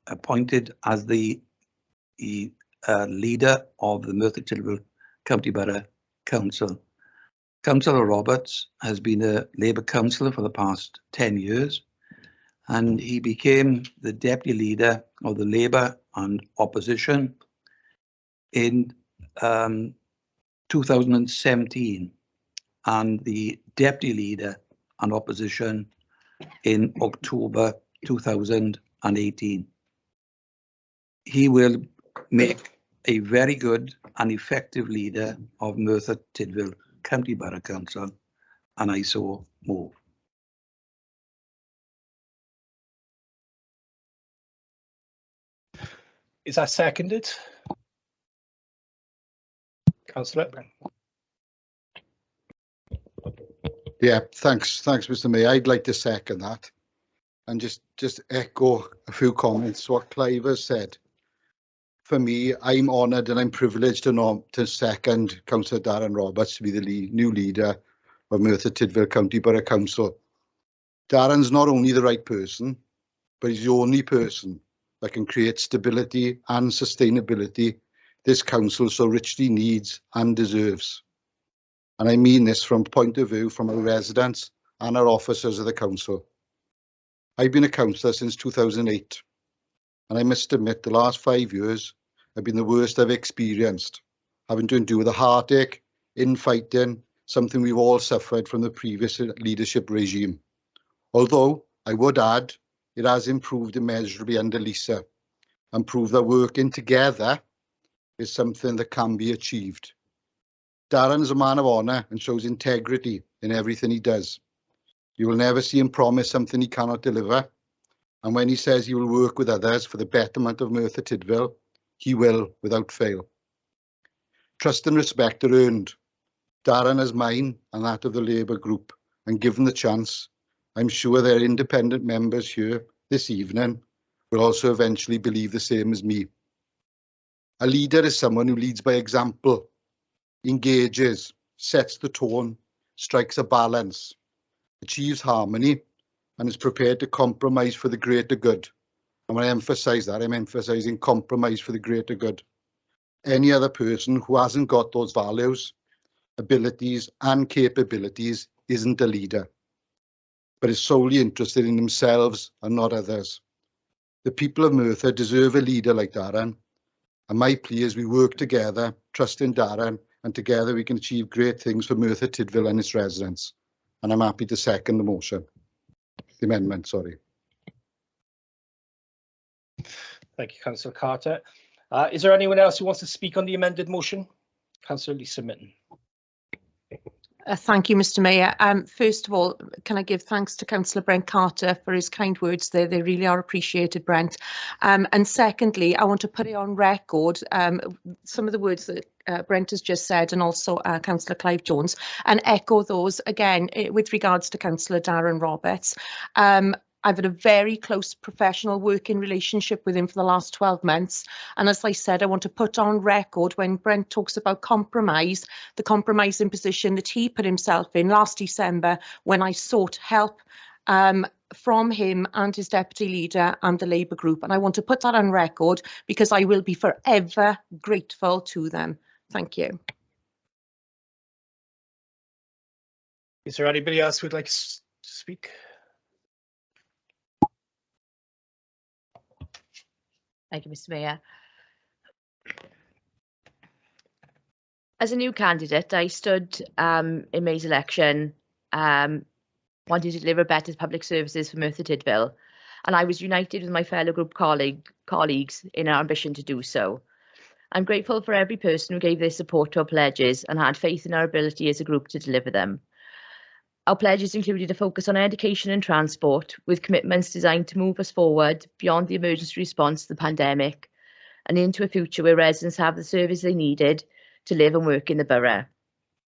S13: appointed as the leader of the Merthyr Tydfil County Borough Council. Councillor Roberts has been a Labour councillor for the past 10 years, and he became the deputy leader of the Labour and opposition in 2017, and the deputy leader and opposition in October 2018. He will make a very good and effective leader of Merthyr Tydfil County Borough Council, and I so move.
S11: Is that seconded? Councillor.
S14: Yeah, thanks, Mr Mayor. I'd like to second that and just echo a few comments what Clive has said. For me, I'm honoured and I'm privileged to second Councillor Darren Roberts to be the new leader of Merthyr Tydfil County Borough Council. Darren's not only the right person, but he's the only person that can create stability and sustainability this council so richly needs and deserves. and I mean this from point of view from our residents and our officers of the council. I've been a councillor since 2008, and I must admit the last 5 years have been the worst I've experienced, having to endure the heartache, infighting, something we've all suffered from the previous leadership regime. Although, I would add, it has improved immeasurably under Lisa, and proved that working together is something that can be achieved. Darren is a man of honour and shows integrity in everything he does. You will never see him promise something he cannot deliver, and when he says he will work with others for the betterment of Merthyr Tydfil, he will without fail. Trust and respect are earned. Darren is mine and that of the Labour group, and given the chance, I'm sure their independent members here this evening will also eventually believe the same as me. A leader is someone who leads by example, engages, sets the tone, strikes a balance, achieves harmony, and is prepared to compromise for the greater good. And when I emphasise that, I'm emphasising compromise for the greater good. Any other person who hasn't got those values, abilities and capabilities isn't a leader, but is solely interested in themselves and not others. The people of Merthyr deserve a leader like Darren, and my plea is we work together, trust in Darren, and together we can achieve great things for Merthyr Tydfil and its residents. And I'm happy to second the motion, the amendment, sorry.
S11: Thank you, Councillor Carter. Is there anyone else who wants to speak on the amended motion? Councillor Lisa Minton.
S7: Thank you, Mr Mayor. First of all, can I give thanks to Councillor Brent Carter for his kind words there. They really are appreciated, Brent. And secondly, I want to put it on record some of the words that Brent has just said, and also Councillor Clive Jones, and echo those again with regards to Councillor Darren Roberts. I've had a very close professional working relationship with him for the last 12 months. And as I said, I want to put on record when Brent talks about compromise, the compromising position that he put himself in last December when I sought help from him and his deputy leader and the Labour group. And I want to put that on record because I will be forever grateful to them. Thank you.
S11: Is there anybody else who would like to speak?
S15: Thank you, Mr Mayor. As a new candidate, I stood in May's election wanting to deliver better public services for Merthyr Tydfil, and I was united with my fellow group colleagues in our ambition to do so. I'm grateful for every person who gave their support to our pledges and had faith in our ability as a group to deliver them. Our pledges included a focus on education and transport, with commitments designed to move us forward beyond the emergency response to the pandemic and into a future where residents have the service they needed to live and work in the borough.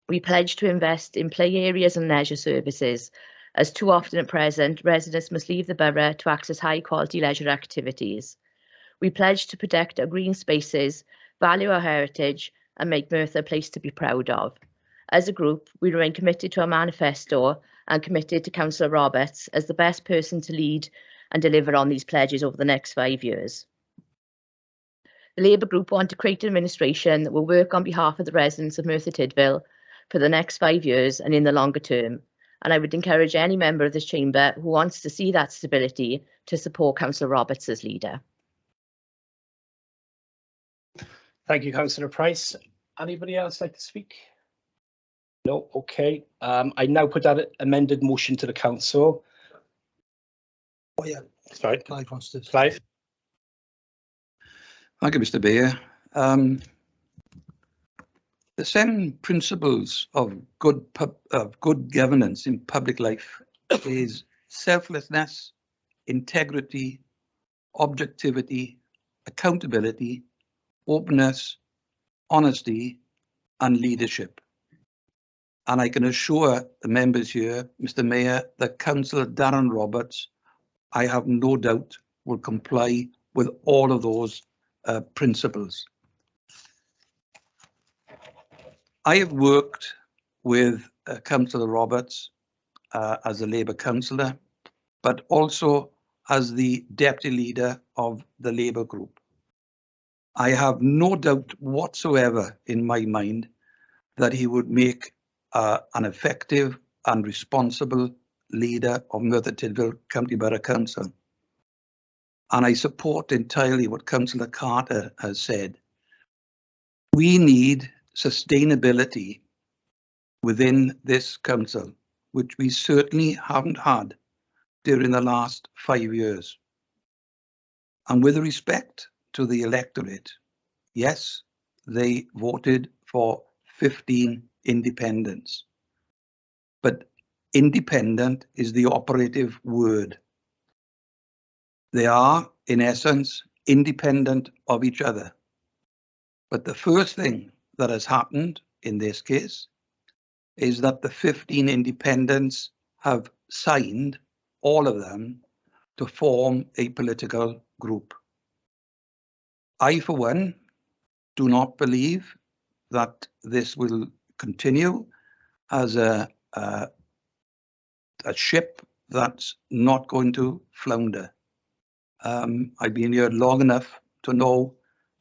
S15: We pledged to invest in play areas and leisure services, as too often at present, residents must leave the borough to access high-quality leisure activities. We pledged to protect our green spaces, value our heritage, and make Merthyr a place to be proud of. As a group, we remain committed to our manifesto and committed to Councillor Roberts as the best person to lead and deliver on these pledges over the next 5 years. The Labour group want to create an administration that will work on behalf of the residents of Merthyr Tydfil for the next 5 years and in the longer term. And I would encourage any member of this chamber who wants to see that stability to support Councillor Roberts as leader.
S11: Thank you, Councillor Price. Anybody else like to speak? No, okay. I now put that amended motion to the council.
S1: Oh yeah,
S11: sorry.
S1: Clive wants to.
S11: Clive.
S13: Thank you, Mr. Mayor. The 7 principles of good governance in public life is selflessness, integrity, objectivity, accountability, openness, honesty, and leadership. And I can assure the members here, Mr. Mayor, that Councillor Darren Roberts, I have no doubt, will comply with all of those principles. I have worked with Councillor Roberts as a Labour councillor, but also as the deputy leader of the Labour group. I have no doubt whatsoever in my mind that he would make an effective and responsible leader of Merthyr Tydfil County Borough Council. And I support entirely what Councillor Carter has said. We need sustainability within this council, which we certainly haven't had during the last 5 years. And with respect to the electorate, yes, they voted for 15 independents, but independent is the operative word. They are, in essence, independent of each other. But the first thing that has happened in this case is that the 15 independents have signed, all of them, to form a political group. I, for one, do not believe that this will continue as a ship that's not going to flounder. I've been here long enough to know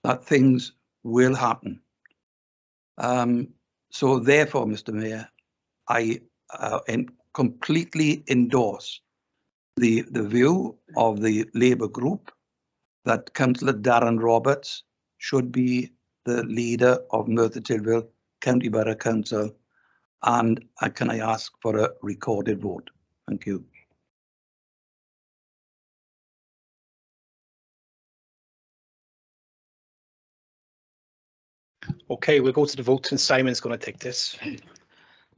S13: that things will happen. So therefore, Mr. Mayor, I completely endorse the view of the Labour group that Councillor Darren Roberts should be the leader of Merthyr Tydfil County Borough Council. And can I ask for a recorded vote? Thank you.
S11: Okay, we'll go to the vote and Simon's going to take this.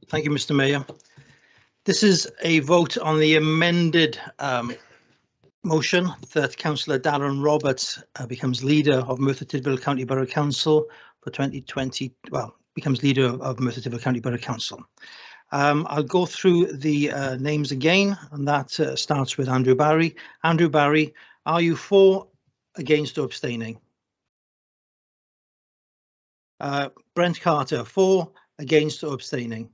S1: Thank you, Mr. Mayor. This is a vote on the amended motion that Councillor Darren Roberts becomes leader of Merthyr Tydfil County Borough Council for 2020, well, becomes leader of Merthyr Tydfil County Borough Council. I'll go through the names again, and that starts with Andrew Barry. Andrew Barry, are you for, against, or abstaining? Brent Carter, for, against, or abstaining?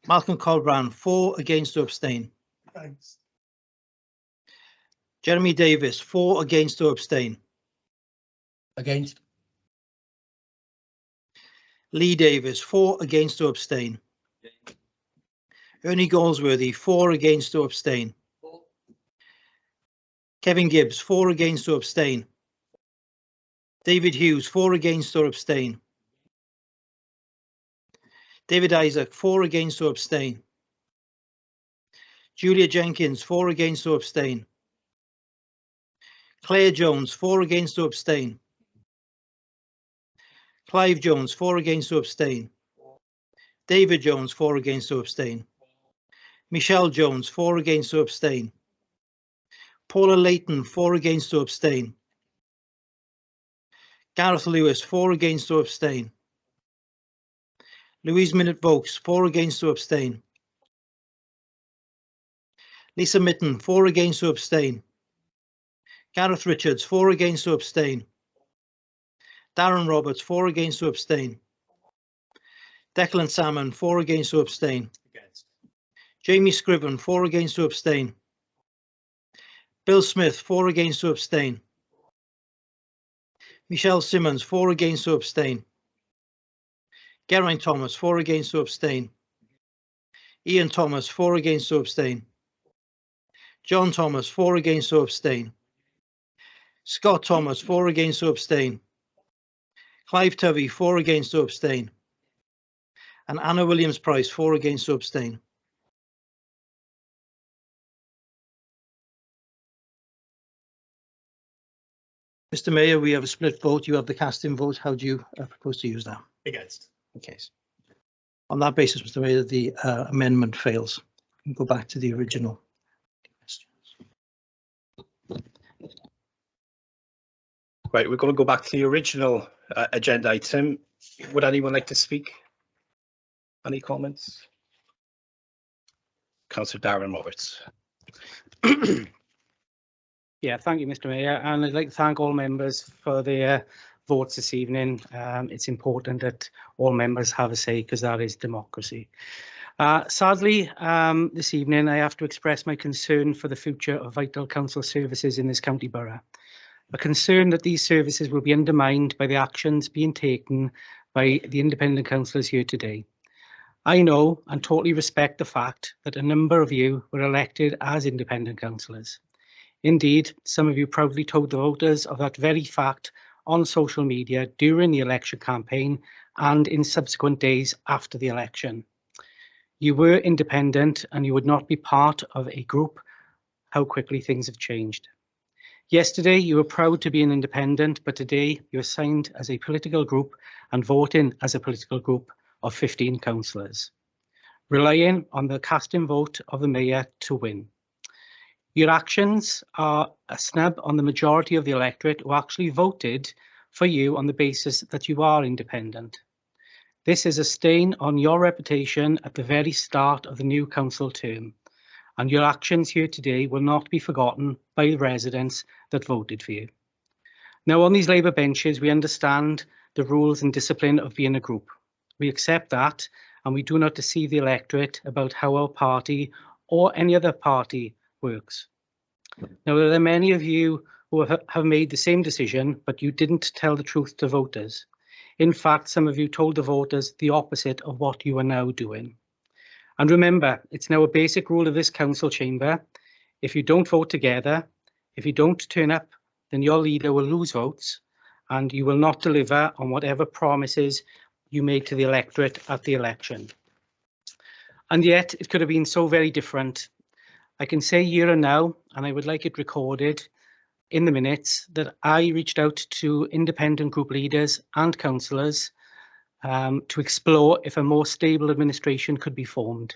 S1: Malcolm Colbrand, for, against, or abstain?
S2: Thanks.
S1: Jeremy Davis, for, against, or abstain?
S4: Against.
S1: Lee Davis, for, against, or abstain? Ernie Goldsworthy, for, against, or abstain? Kevin Gibbs, for, against, or abstain? David Hughes, for, against, or abstain? David Isaac, for, against, or abstain? Julia Jenkins, for, against, or abstain? Claire Jones, for, against, or abstain? Clive Jones, for, against, or abstain? David Jones, for, against, or abstain? Michelle Jones, for, against, or abstain? Paula Layton, for, against, or abstain? Gareth Lewis, for, against, or abstain? Louise Minute-Vokes, for, against, or abstain? Lisa Mitten, for, against, or abstain? Gareth Richards, for, against, or abstain? Darren Roberts, for, against, or abstain? Declan Salmon, for, against, or abstain?
S11: Against.
S1: Jamie Scriven, for, against, or abstain? Bill Smith, for, against, or abstain? Michelle Simmons, for, against, or abstain? Geraint Thomas, for, against, or abstain? Ian Thomas, for, against, or abstain? John Thomas, for, against, or abstain? Scott Thomas, for, against, or abstain? Clive Tovey, for, against, or abstain? And Anna Williams-Price, for, against, or abstain? Mr. Mayor, we have a split vote. You have the casting vote. How do you propose to use that?
S11: Against.
S1: Okay. On that basis, Mr. Mayor, the amendment fails. We can go back to the original.
S11: Right, we're going to go back to the original agenda item. Would anyone like to speak? Any comments? Councillor Darren Roberts.
S5: Yeah, thank you, Mr. Mayor, and I'd like to thank all members for their votes this evening. It's important that all members have a say because that is democracy. Sadly, this evening I have to express my concern for the future of vital council services in this county borough. A concern that these services will be undermined by the actions being taken by the independent councillors here today. I know and totally respect the fact that a number of you were elected as independent councillors. Indeed, some of you proudly told the voters of that very fact on social media during the election campaign and in subsequent days after the election. You were independent and you would not be part of a group. How quickly things have changed. Yesterday, you were proud to be an independent, but today you are signed as a political group and voting as a political group of 15 councillors, relying on the casting vote of the mayor to win. Your actions are a snub on the majority of the electorate who actually voted for you on the basis that you are independent. This is a stain on your reputation at the very start of the new council term, and your actions here today will not be forgotten by the residents that voted for you. Now, on these Labour benches, we understand the rules and discipline of being a group. We accept that, and we do not deceive the electorate about how our party or any other party works. Now, there are many of you who have made the same decision, but you didn't tell the truth to voters. In fact, some of you told the voters the opposite of what you are now doing. And remember, it's now a basic rule of this council chamber. If you don't vote together, if you don't turn up, then your leader will lose votes and you will not deliver on whatever promises you made to the electorate at the election. And yet it could have been so very different. I can say here and now, and I would like it recorded in the minutes, that I reached out to independent group leaders and councillors to explore if a more stable administration could be formed.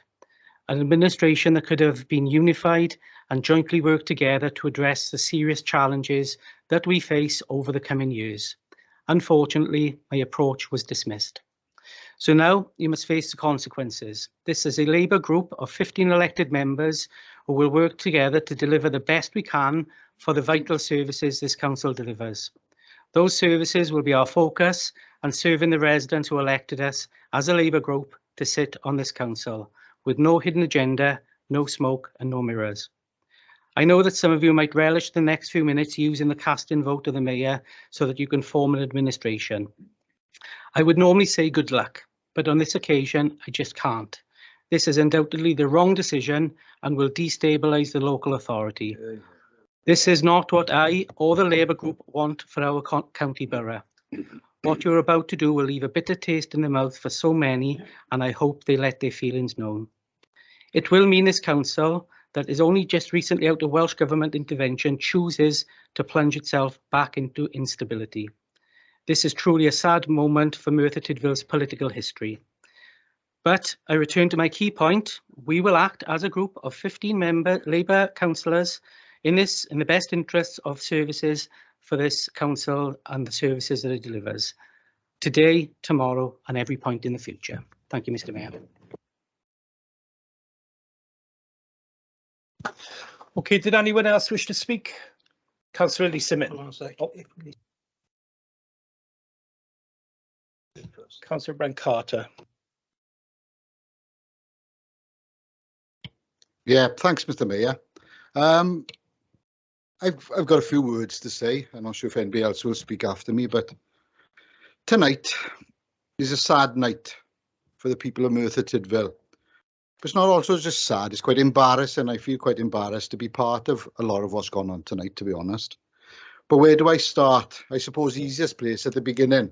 S5: An administration that could have been unified and jointly worked together to address the serious challenges that we face over the coming years. Unfortunately, my approach was dismissed. So now you must face the consequences. This is a Labour group of 15 elected members who will work together to deliver the best we can for the vital services this council delivers. Those services will be our focus and serving the residents who elected us as a Labour group to sit on this council, with no hidden agenda, no smoke and no mirrors. I know that some of you might relish the next few minutes using the casting vote of the mayor so that you can form an administration. I would normally say good luck, but on this occasion, I just can't. This is undoubtedly the wrong decision and will destabilise the local authority. This is not what I or the Labour group want for our county borough. What you're about to do will leave a bitter taste in the mouth for so many, and I hope they let their feelings known. It will mean this council, that is only just recently out of Welsh Government intervention, chooses to plunge itself back into instability. This is truly a sad moment for Merthyr Tydfil's political history. But I return to my key point. We will act as a group of 15 Labour councillors in the best interests of services for this council and the services that it delivers today, tomorrow and every point in the future. Thank you, Mr. Mayor.
S11: Okay, did anyone else wish to speak? Councillor Lee Simmet. Oh. Councillor Brent Carter.
S14: Yeah, thanks, Mr. Mayor. I've got a few words to say. I'm not sure if anybody else will speak after me, but tonight is a sad night for the people of Merthyr Tydfil. But it's not also just sad, it's quite embarrassing. I feel quite embarrassed to be part of a lot of what's gone on tonight, to be honest. But where do I start? I suppose the easiest place at the beginning.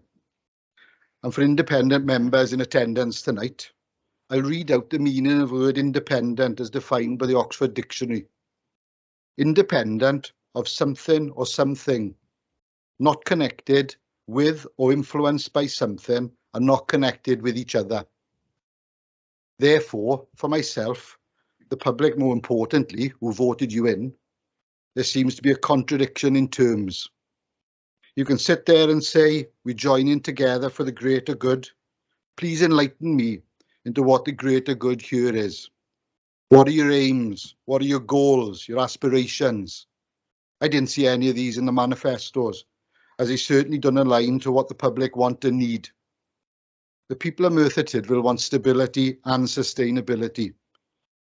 S14: And for independent members in attendance tonight, I'll read out the meaning of the word independent as defined by the Oxford Dictionary. Independent of something or something, not connected with or influenced by something and not connected with each other. Therefore, for myself, the public more importantly, who voted you in, there seems to be a contradiction in terms. You can sit there and say, we join in together for the greater good. Please enlighten me into what the greater good here is. What are your aims? What are your goals, your aspirations? I didn't see any of these in the manifestos, as they certainly don't align to what the public want and need. The people of Merthyr Tydfil want stability and sustainability.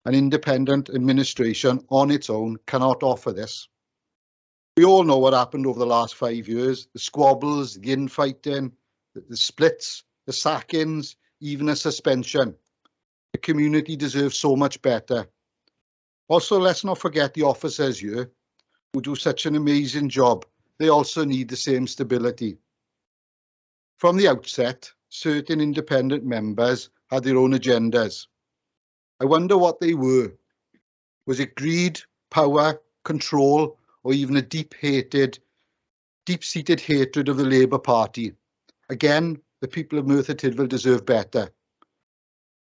S14: An independent administration on its own cannot offer this. We all know what happened over the last 5 years, the squabbles, the infighting, the splits, the sackings, even a suspension. The community deserves so much better. Also, let's not forget the officers here who do such an amazing job. They also need the same stability. From the outset, certain independent members had their own agendas. I wonder what they were. Was it greed, power, control, or even a deep-seated hatred of the Labour Party? Again, the people of Merthyr Tydfil deserve better.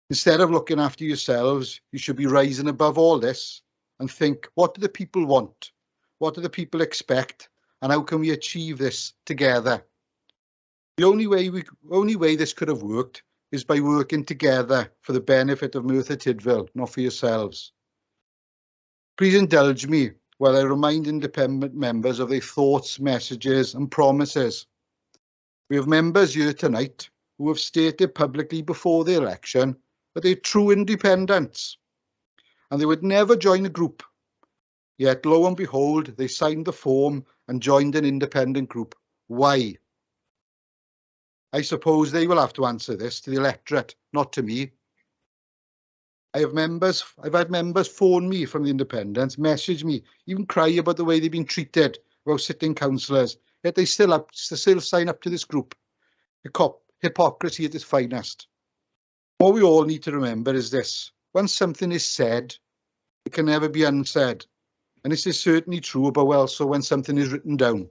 S14: Instead of looking after yourselves, you should be rising above all this and think, what do the people want? What do the people expect? And how can we achieve this together? The only way this could have worked is by working together for the benefit of Merthyr Tydfil, not for yourselves. Please indulge me while I remind independent members of their thoughts, messages and promises. We have members here tonight who have stated publicly before the election that they're true independents and they would never join a group. Yet, lo and behold, they signed the form and joined an independent group. Why? I suppose they will have to answer this to the electorate, not to me. I've had members phone me from the independents, message me, even cry about the way they've been treated about sitting councillors, yet they still sign up to this group. Hypocrisy at its finest. What we all need to remember is this: once something is said, it can never be unsaid. And this is certainly true about also when something is written down.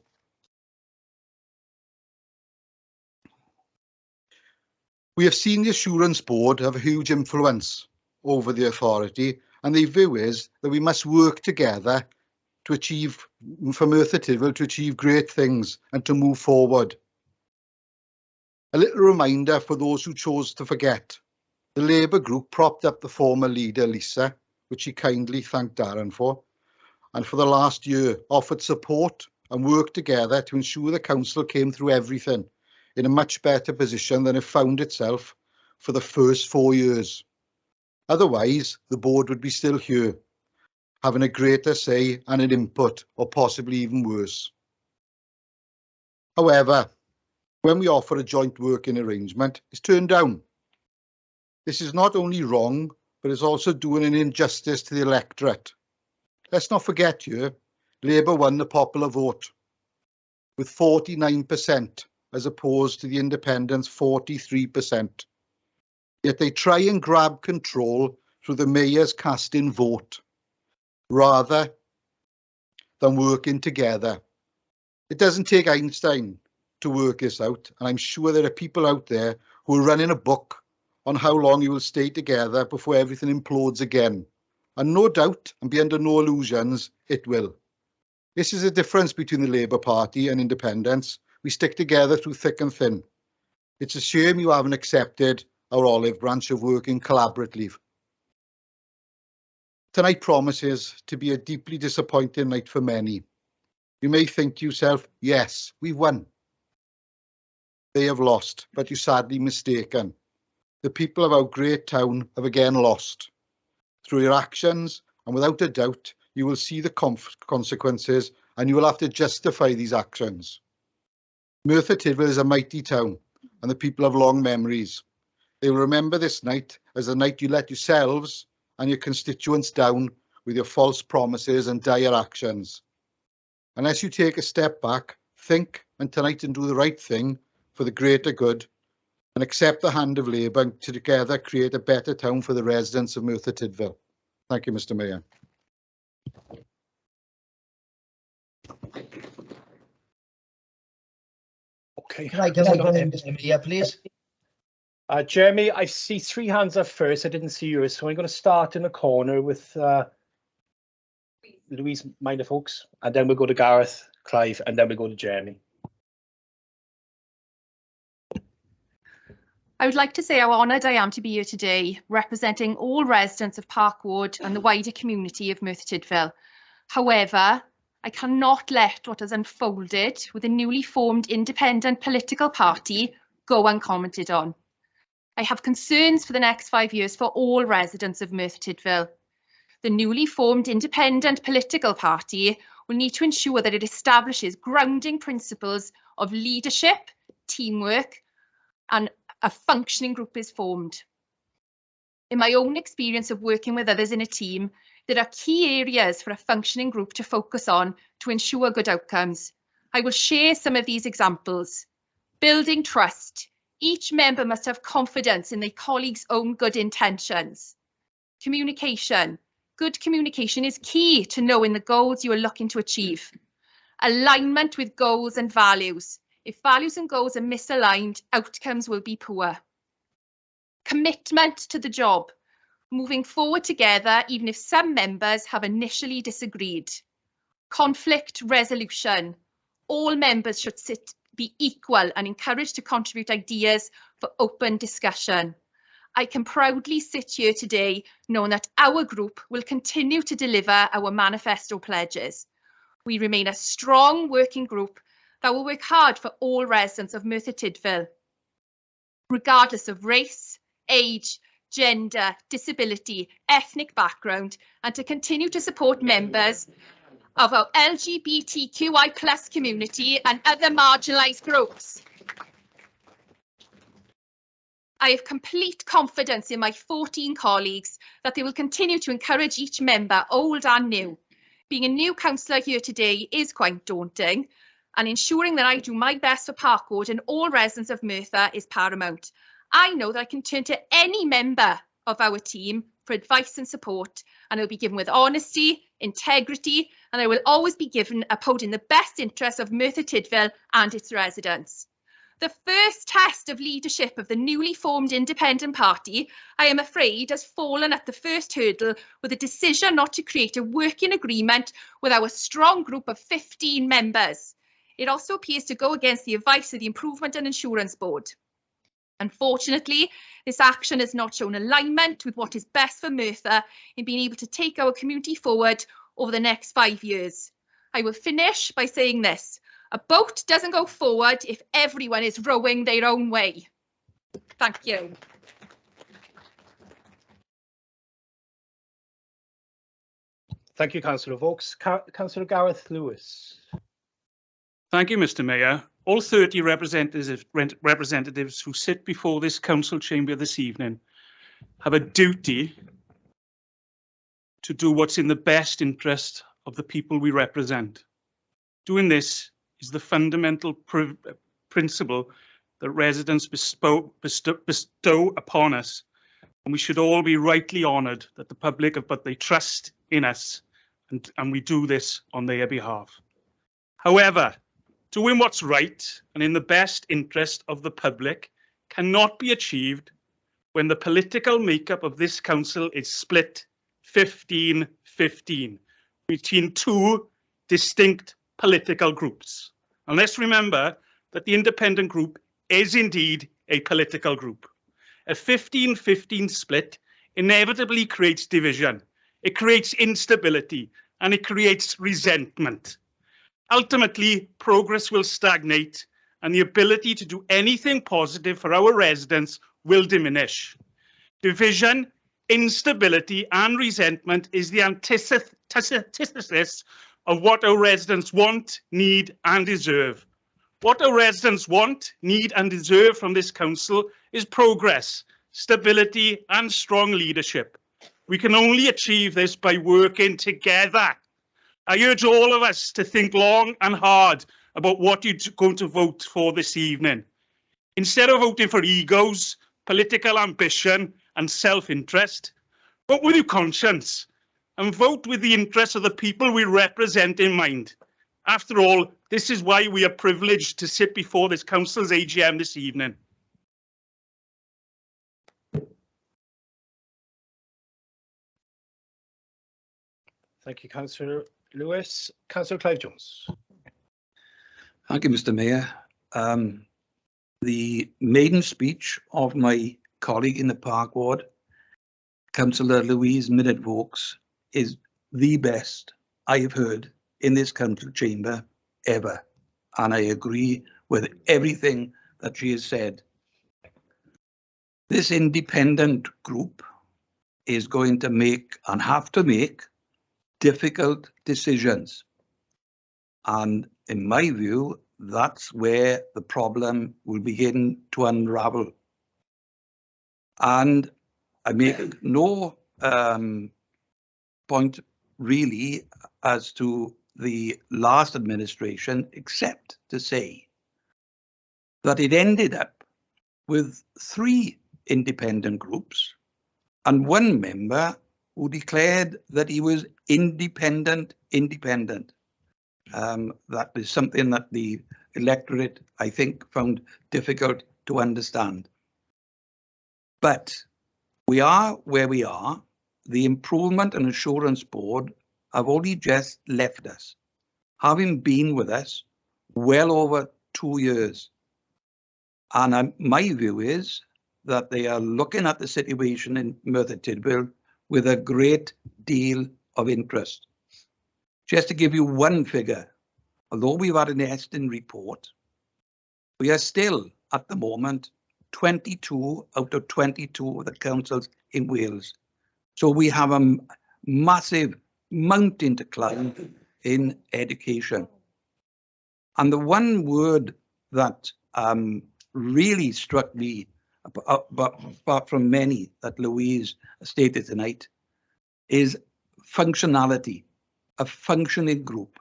S14: We have seen the Assurance Board have a huge influence over the authority, and their view is that we must work together to achieve, for Merthyr Tydfil to achieve great things and to move forward. A little reminder for those who chose to forget. The Labour group propped up the former leader, Lisa, which she kindly thanked Darren for, and for the last year offered support and worked together to ensure the council came through everything in a much better position than it found itself for the first 4 years. Otherwise, the board would be still here, having a greater say and an input, or possibly even worse. However, when we offer a joint working arrangement, it's turned down. This is not only wrong, but it's also doing an injustice to the electorate. Let's not forget here, Labour won the popular vote with 49% as opposed to the Independents' 43%. Yet they try and grab control through the mayor's casting vote, rather than working together. It doesn't take Einstein to work this out, and I'm sure there are people out there who are running a book on how long you will stay together before everything implodes again. And no doubt, and be under no illusions, it will. This is the difference between the Labour Party and independents. We stick together through thick and thin. It's a shame you haven't accepted our olive branch of working collaboratively. Tonight promises to be a deeply disappointing night for many. You may think to yourself, yes, we've won. They have lost, but you're sadly mistaken. The people of our great town have again lost. Through your actions, and without a doubt, you will see the consequences and you will have to justify these actions. Merthyr Tydfil is a mighty town and the people have long memories. They will remember this night as the night you let yourselves and your constituents down with your false promises and dire actions. Unless you take a step back, think and tonight and do the right thing for the greater good and accept the hand of Labour and together create a better town for the residents of Merthyr Tydfil. Thank you, Mr. Mayor.
S11: Okay.
S4: Can I go in, Mr. Mayor, please?
S11: Jeremy, I see 3 hands up first. I didn't see yours, so I'm going to start in the corner with Louise Minor folks, and then we'll go to Gareth, Clive, and then we'll go to Jeremy.
S7: I would like to say how honoured I am to be here today, representing all residents of Parkwood and the wider community of Merthyr Tydfil. However, I cannot let what has unfolded with the newly formed independent political party go uncommented on. I have concerns for the next 5 years for all residents of Merthyr Tydfil. The newly formed independent political party will need to ensure that it establishes grounding principles of leadership, teamwork, and a functioning group is formed.
S16: In my own experience of working with others in a team, there are key areas for a functioning group to focus on to ensure good outcomes. I will share some of these examples. Building trust. Each member must have confidence in their colleagues' own good intentions. Communication. Good communication is key to knowing the goals you are looking to achieve. Alignment with goals and values. If values and goals are misaligned, outcomes will be poor. Commitment to the job. Moving forward together, even if some members have initially disagreed. Conflict resolution. All members should be equal and encouraged to contribute ideas for open discussion. I can proudly sit here today knowing that our group will continue to deliver our manifesto pledges. We remain a strong working group that will work hard for all residents of Merthyr Tydfil, regardless of race, age, gender, disability, ethnic background, and to continue to support members of our LGBTQI+ community and other marginalised groups. I have complete confidence in my 14 colleagues that they will continue to encourage each member, old and new. Being a new councillor here today is quite daunting, and ensuring that I do my best for Parkwood and all residents of Merthyr is paramount. I know that I can turn to any member of our team for advice and support, and it will be given with honesty, integrity, and I will always be given upholding the best interests of Merthyr Tydfil and its residents. The first test of leadership of the newly formed independent party, I am afraid, has fallen at the first hurdle with a decision not to create a working agreement with our strong group of 15 members. It also appears to go against the advice of the Improvement and Insurance Board. Unfortunately, this action has not shown alignment with what is best for Merthyr in being able to take our community forward over the next 5 years. I will finish by saying this: a boat doesn't go forward if everyone is rowing their own way. Thank you.
S11: Thank you, Councillor Vaux. Councillor Gareth Lewis.
S17: Thank you, Mr. Mayor. All 30 representatives who sit before this council chamber this evening have a duty to do what's in the best interest of the people we represent. Doing this is the fundamental principle that residents bestow upon us, and we should all be rightly honoured that the public have put their trust in us, and we do this on their behalf. However, doing what's right and in the best interest of the public cannot be achieved when the political makeup of this council is split 15-15 between two distinct political groups. And let's remember that the independent group is indeed a political group. A 15-15 split inevitably creates division, it creates instability, and it creates resentment. Ultimately, progress will stagnate and the ability to do anything positive for our residents will diminish. Division, instability and resentment is the antithesis of what our residents want, need and deserve. What our residents want, need and deserve from this council is progress, stability and strong leadership. We can only achieve this by working together. I urge all of us to think long and hard about what you're going to vote for this evening. Instead of voting for egos, political ambition and self-interest, vote with your conscience and vote with the interests of the people we represent in mind. After all, this is why we are privileged to sit before this council's AGM this evening.
S11: Thank you, Councillor Lewis. Councillor Clive Jones.
S13: Thank you, Mr. Mayor. The maiden speech of my colleague in the Park Ward, Councillor Louise Minute-Vaux, is the best I have heard in this council chamber ever, and I agree with everything that she has said. This independent group is going to make and have to make difficult decisions, and in my view that's where the problem will begin to unravel. And I make no point really as to the last administration, except to say that it ended up with 3 independent groups and 1 member who declared that he was independent. That is something that the electorate, I think, found difficult to understand. But we are where we are. The Improvement and Assurance Board have only just left us, having been with us well over 2 years. And my view is that they are looking at the situation in Merthyr Tydfil with a great deal of interest. Just to give you one figure, although we've had an Eston report, we are still at the moment 22 out of 22 of the councils in Wales. So we have a massive mountain to climb in education. And the one word that really struck me, apart from many that Louise stated tonight, is functionality, a functioning group.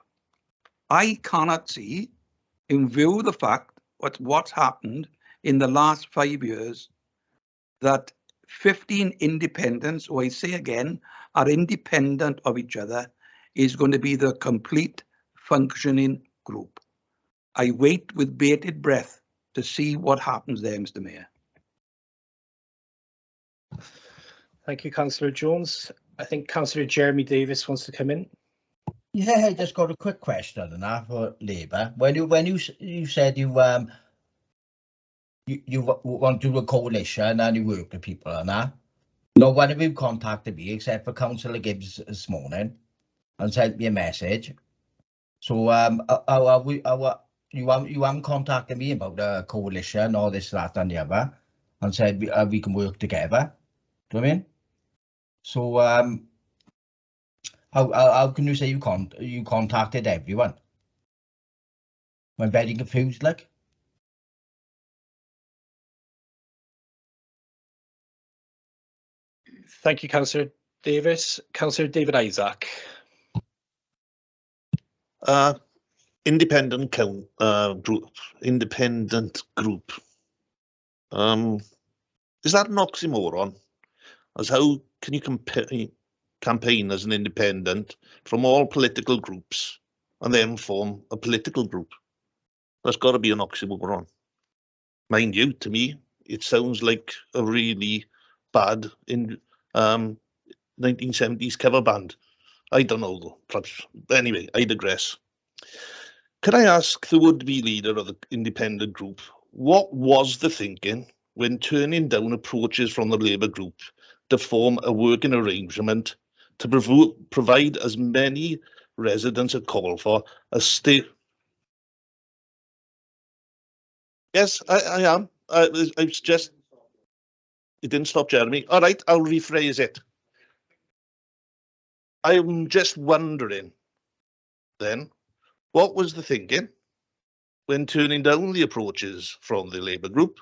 S13: I cannot see, in view of the fact what's happened in the last 5 years, that 15 independents, who I say again, are independent of each other, is going to be the complete functioning group. I wait with bated breath to see what happens there, Mr. Mayor.
S11: Thank you, Councillor Jones. I think Councillor Jeremy Davis wants to come in.
S4: Yeah, I just got a quick question on that for Labour. When you said you want to do a coalition and you work with people and that, no one of you contacted me except for Councillor Gibbs this morning and sent me a message. So you haven't contacted me about a coalition or this, that, and the other, and said we can work together. Do you know what I mean? So how can you say you contacted everyone? I'm very confused, like.
S11: Thank you, Councillor Davis. Councillor David Isaac.
S18: Independent group. Independent group. Is that an oxymoron? As how can you campaign as an independent from all political groups and then form a political group? That's got to be an oxymoron. Mind you, to me, it sounds like a really bad 1970s cover band. I don't know though, perhaps. Anyway, I digress. Could I ask the would-be leader of the independent group, what was the thinking when turning down approaches from the Labour group to form a working arrangement to provide as many residents a call for a stay? Yes, I am. It's just, it didn't stop Jeremy. All right, I'll rephrase it. I'm just wondering then, what was the thinking when turning down the approaches from the Labour group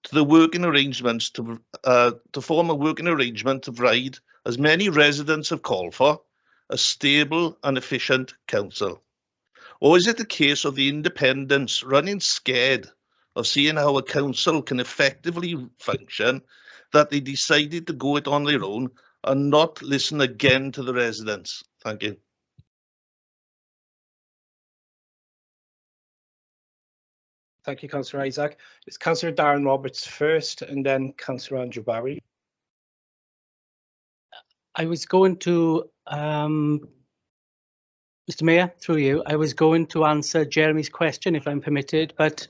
S18: to the working arrangements to form a working arrangement to provide as many residents have called for a stable and efficient council? Or is it the case of the independents running scared of seeing how a council can effectively function that they decided to go it on their own and not listen again to the residents? Thank you.
S11: Thank you, Councillor Isaac. It's Councillor Darren Roberts first and then Councillor Andrew Barry.
S5: I was going to, Mr. Mayor, through you, I was going to answer Jeremy's question if I'm permitted, but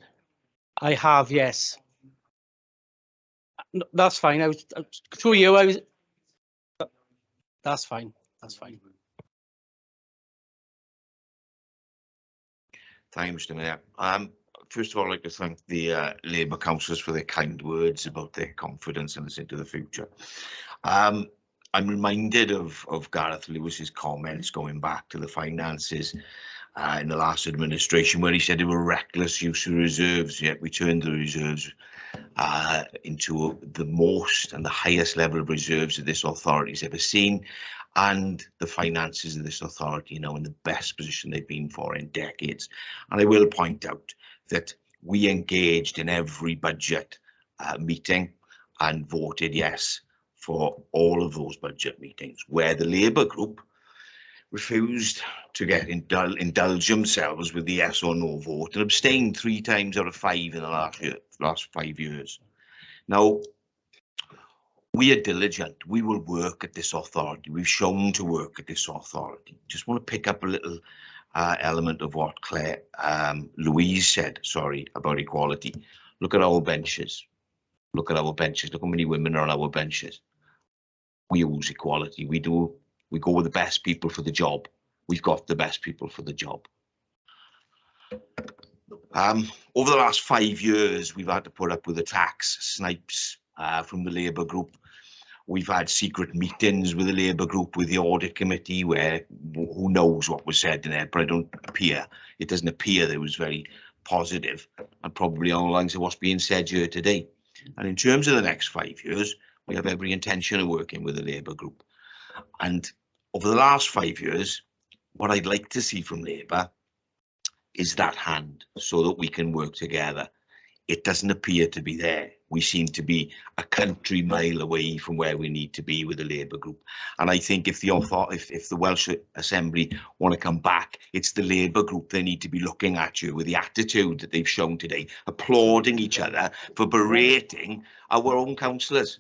S5: I have, yes. No, that's fine. I was through you. I was. That's fine. That's fine.
S12: Thank you, Mr. Mayor. First of all, I'd like to thank the Labour councillors for their kind words about their confidence in us into the future. I'm reminded of Gareth Lewis's comments going back to the finances in the last administration, where he said they were reckless use of reserves, yet we turned the reserves into the most and the highest level of reserves that this authority's ever seen, and the finances of this authority now in the best position they've been for in decades. And I will point out that we engaged in every budget meeting and voted yes for all of those budget meetings, where the Labour group refused to indulge themselves with the yes or no vote and abstained 3 times out of 5 in the last 5 years. Now, we are diligent. We will work at this authority. We've shown to work at this authority. Just want to pick up a little element of what Louise said, about equality. Look at our benches. Look at our benches. Look how many women are on our benches. We use equality. We go with the best people for the job. We've got the best people for the job. Over the last 5 years, we've had to put up with attacks, snipes from the Labour group. We've had secret meetings with the Labour group, with the audit committee, where who knows what was said in there, but it doesn't appear that it was very positive and probably on the lines of what's being said here today. And in terms of the next 5 years, we have every intention of working with the Labour group. And over the last 5 years, what I'd like to see from Labour is that hand so that we can work together. It doesn't appear to be there. We seem to be a country mile away from where we need to be with the Labour group. And I think if the Welsh Assembly want to come back, it's the Labour group they need to be looking at you with the attitude that they've shown today, applauding each other for berating our own councillors.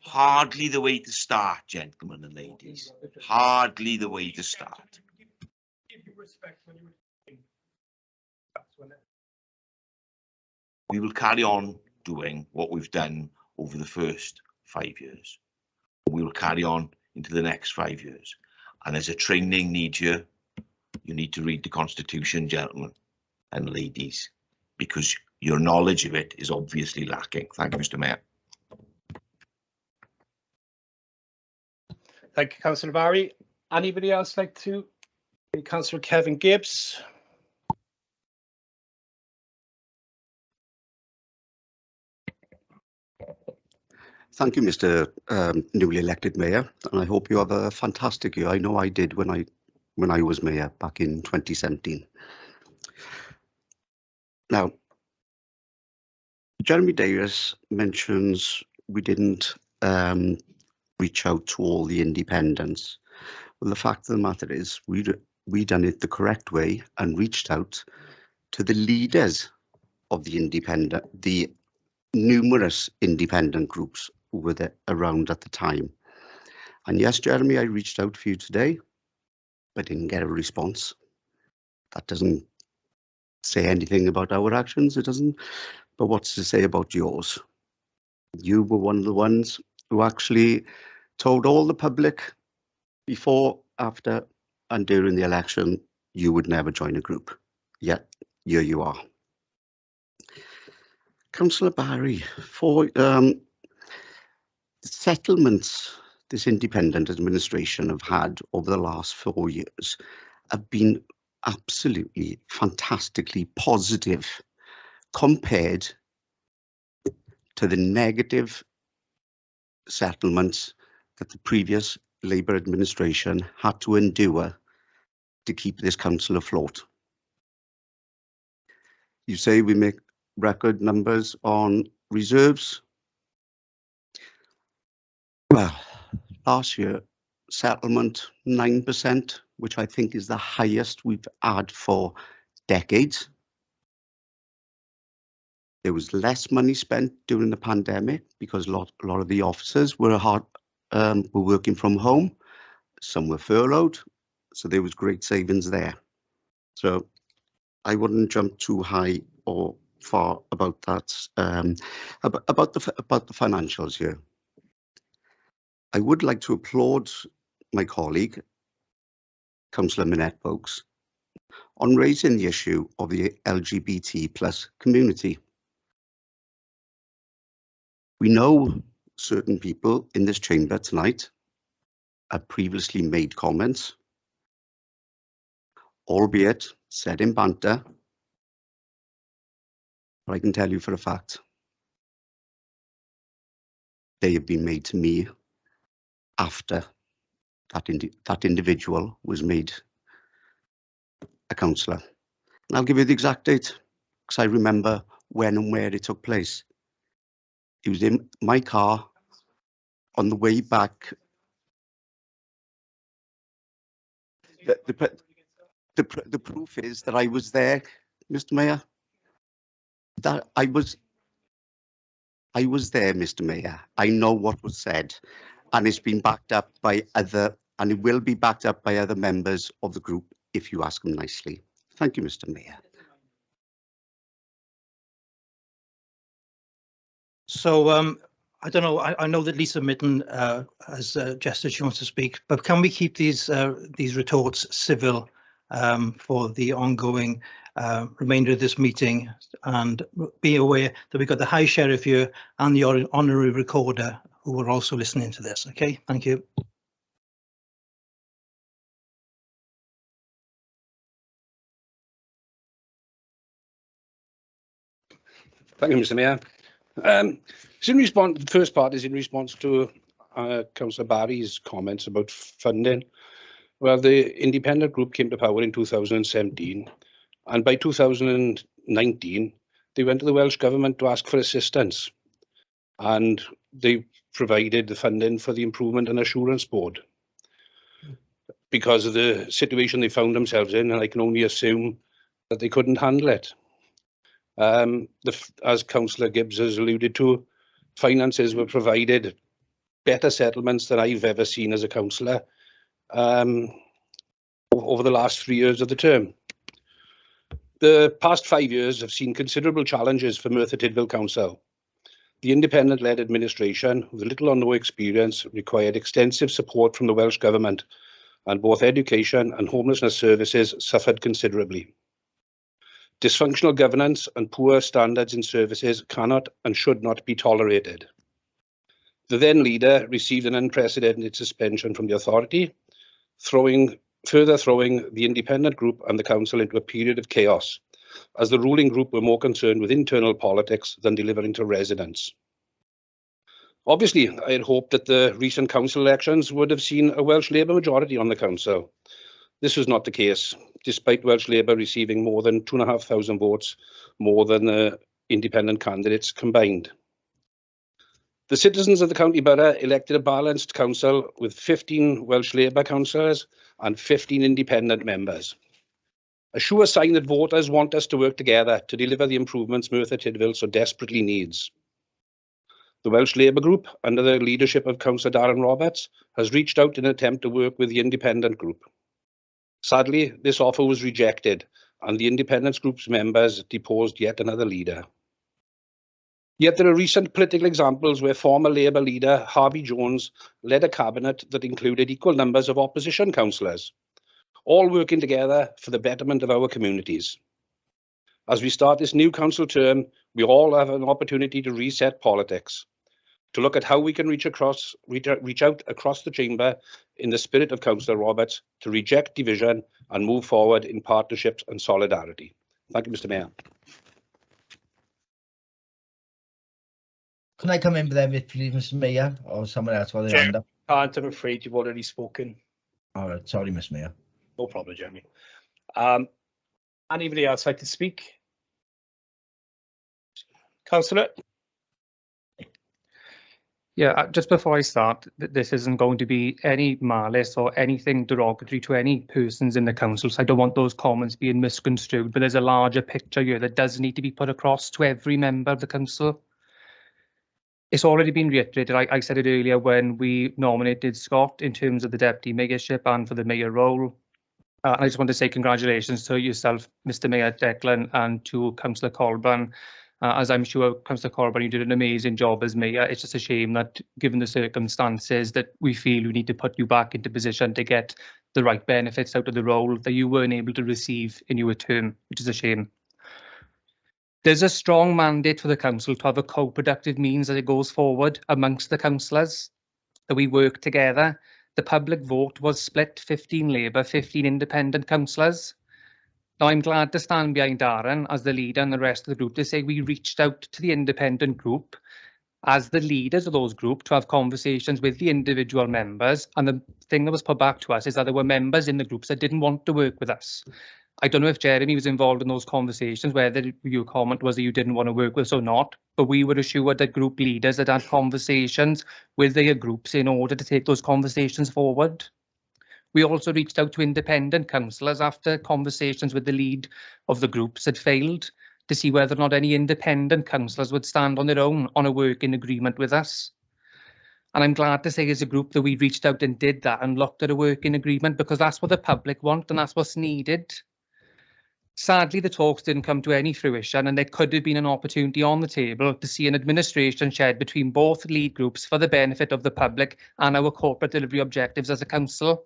S12: Hardly the way to start, gentlemen and ladies. Hardly the way to start. We will carry on doing what we've done over the first 5 years. We will carry on into the next 5 years. And as a training need you need to read the Constitution, gentlemen and ladies, because your knowledge of it is obviously lacking. Thank you, Mr. Mayor.
S11: Thank you, Councillor Barry. Anybody else like to? Councillor Kevin Gibbs.
S19: Thank you, Mr. Newly elected Mayor, and I hope you have a fantastic year. I know I did when I was Mayor back in 2017. Now, Jeremy Davies mentions we didn't reach out to all the independents. Well, the fact of the matter is we done it the correct way and reached out to the leaders of the numerous independent groups who were around at the time. And yes, Jeremy, I reached out for you today, but didn't get a response. That doesn't say anything about our actions, it doesn't. But what's to say about yours? You were one of the ones who actually told all the public before, after, and during the election, you would never join a group. Yet, here you are. Councillor Barry, for settlements this independent administration have had over the last 4 years have been absolutely fantastically positive compared to the negative settlements that the previous Labour administration had to endure to keep this council afloat. You say we make record numbers on reserves. Well, last year, settlement 9%, which I think is the highest we've had for decades. There was less money spent during the pandemic because a lot of the officers were working from home. Some were furloughed, so there was great savings there. So I wouldn't jump too high or far about that. About the financials here. I would like to applaud my colleague, Councillor Minette Vokes, on raising the issue of the LGBT+ community. We know certain people in this chamber tonight have previously made comments, albeit said in banter, but I can tell you for a fact, they have been made to me after that individual was made a councillor. And I'll give you the exact date because I remember when and where it took place. He was in my car on the way back. The proof is that I was there, Mr. Mayor. That I was there, Mr. Mayor. I know what was said, and it's been backed up by other, and it will be backed up by other members of the group if you ask them nicely. Thank you, Mr. Mayor.
S1: So I don't know. I know that Lisa Mitten has suggested she wants to speak, but can we keep these retorts civil for the ongoing remainder of this meeting, and be aware that we've got the High Sheriff here and the Honorary Recorder who are also listening to this. Okay, thank you.
S20: Thank you, Mr. Mayor. It's in response. The first part is in response to Councillor Barry's comments about funding. Well, the independent group came to power in 2017, and by 2019, they went to the Welsh Government to ask for assistance, and they provided the funding for the Improvement and Assurance Board because of the situation they found themselves in, and I can only assume that they couldn't handle it. As Councillor Gibbs has alluded to, finances were provided, better settlements than I've ever seen as a councillor over the last 3 years of the term. The past 5 years have seen considerable challenges for Merthyr Tydfil Council. The independent-led administration, with little or no experience, required extensive support from the Welsh Government, and both education and homelessness services suffered considerably. Dysfunctional governance and poor standards in services cannot and should not be tolerated. The then leader received an unprecedented suspension from the authority, further throwing the independent group and the council into a period of chaos, as the ruling group were more concerned with internal politics than delivering to residents. Obviously, I had hoped that the recent council elections would have seen a Welsh Labour majority on the council. This was not the case, despite Welsh Labour receiving more than 2,500 votes, more than the independent candidates combined. The citizens of the county borough elected a balanced council with 15 Welsh Labour councillors and 15 independent members. A sure sign that voters want us to work together to deliver the improvements Merthyr Tydfil so desperately needs. The Welsh Labour Group, under the leadership of Councillor Darren Roberts, has reached out in an attempt to work with the independent group. Sadly, this offer was rejected, and the independence group's members deposed yet another leader. Yet there are recent political examples where former Labour leader Harvey Jones led a cabinet that included equal numbers of opposition councillors, all working together for the betterment of our communities. As we start this new council term, we all have an opportunity to reset politics, to look at how we can reach out across the chamber in the spirit of Councillor Roberts, to reject division and move forward in partnerships and solidarity. Thank you, Mr. Mayor.
S4: Can I come in with them, please, Mr. Mayor, or someone else while they're
S11: Chair,
S4: under?
S11: Can't, I'm afraid you've already spoken.
S4: All right, sorry, Mr. Mayor.
S11: No problem, Jeremy. Anybody else like to speak? Councillor?
S6: Yeah, just before I start, this isn't going to be any malice or anything derogatory to any persons in the council, so I don't want those comments being misconstrued, but there's a larger picture here that does need to be put across to every member of the council. It's already been reiterated. I said it earlier when we nominated Scott in terms of the deputy mayorship and for the mayor role. I just want to say congratulations to yourself, Mr. Mayor Declan, and to Councillor Colburn. As I'm sure, Councillor Colburn, you did an amazing job as mayor. It's just a shame that, given the circumstances, that we feel we need to put you back into position to get the right benefits out of the role that you weren't able to receive in your term, which is a shame. There's a strong mandate for the council to have a co-productive means as it goes forward amongst the councillors, that we work together. The public vote was split 15 Labour, 15 independent councillors. Now, I'm glad to stand behind Darren as the leader and the rest of the group to say we reached out to the independent group as the leaders of those groups to have conversations with the individual members. And the thing that was put back to us is that there were members in the groups that didn't want to work with us. I don't know if Jeremy was involved in those conversations, whether your comment was that you didn't want to work with us or not, but we were assured that group leaders had had conversations with their groups in order to take those conversations forward. We also reached out to independent councillors after conversations with the lead of the groups had failed to see whether or not any independent councillors would stand on their own on a working agreement with us. And I'm glad to say as a group that we reached out and did that and looked at a working agreement, because that's what the public want and that's what's needed. Sadly, the talks didn't come to any fruition, and there could have been an opportunity on the table to see an administration shared between both lead groups for the benefit of the public and our corporate delivery objectives as a council.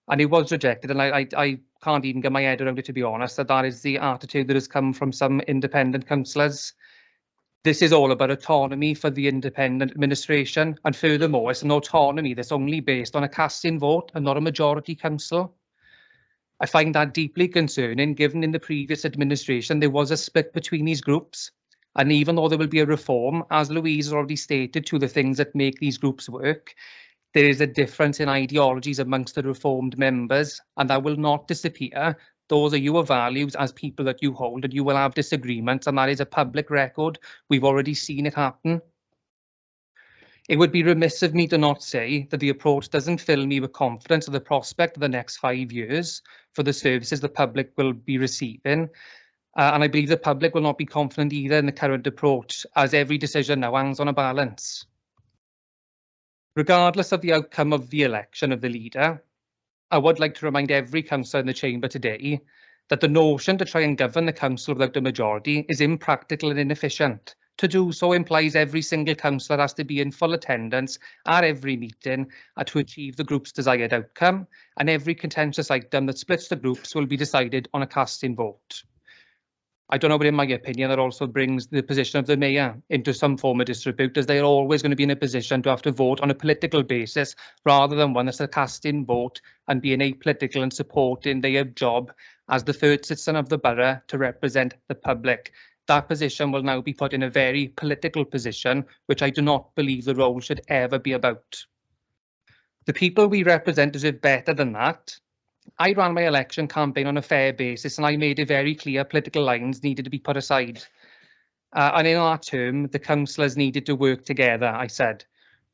S6: And it was rejected, and I can't even get my head around it, to be honest, that is the attitude that has come from some independent councillors. This is all about autonomy for the independent administration, and furthermore, it's an autonomy that's only based on a casting vote and not a majority council. I find that deeply concerning, given in the previous administration there was a split between these groups, and even though there will be a reform, as Louise has already stated, to the things that make these groups work, there is a difference in ideologies amongst the reformed members, and that will not disappear. Those are your values as people that you hold, and you will have disagreements, and that is a public record. We've already seen it happen. It would be remiss of me to not say that the approach doesn't fill me with confidence of the prospect of the next 5 years for the services the public will be receiving. And I believe the public will not be confident either in the current approach, as every decision now hangs on a balance. Regardless of the outcome of the election of the leader, I would like to remind every councillor in the chamber today that the notion to try and govern the council without a majority is impractical and inefficient. To do so implies every single councillor has to be in full attendance at every meeting to achieve the group's desired outcome, and every contentious item that splits the groups will be decided on a casting vote. I don't know, but in my opinion, that also brings the position of the mayor into some form of disrepute, as they're always going to be in a position to have to vote on a political basis rather than one that's a casting vote and being apolitical and supporting their job as the third citizen of the borough to represent the public. That position will now be put in a very political position, which I do not believe the role should ever be about. The people we represent deserve better than that. I ran my election campaign on a fair basis, and I made it very clear political lines needed to be put aside. And in our term, the councillors needed to work together, I said.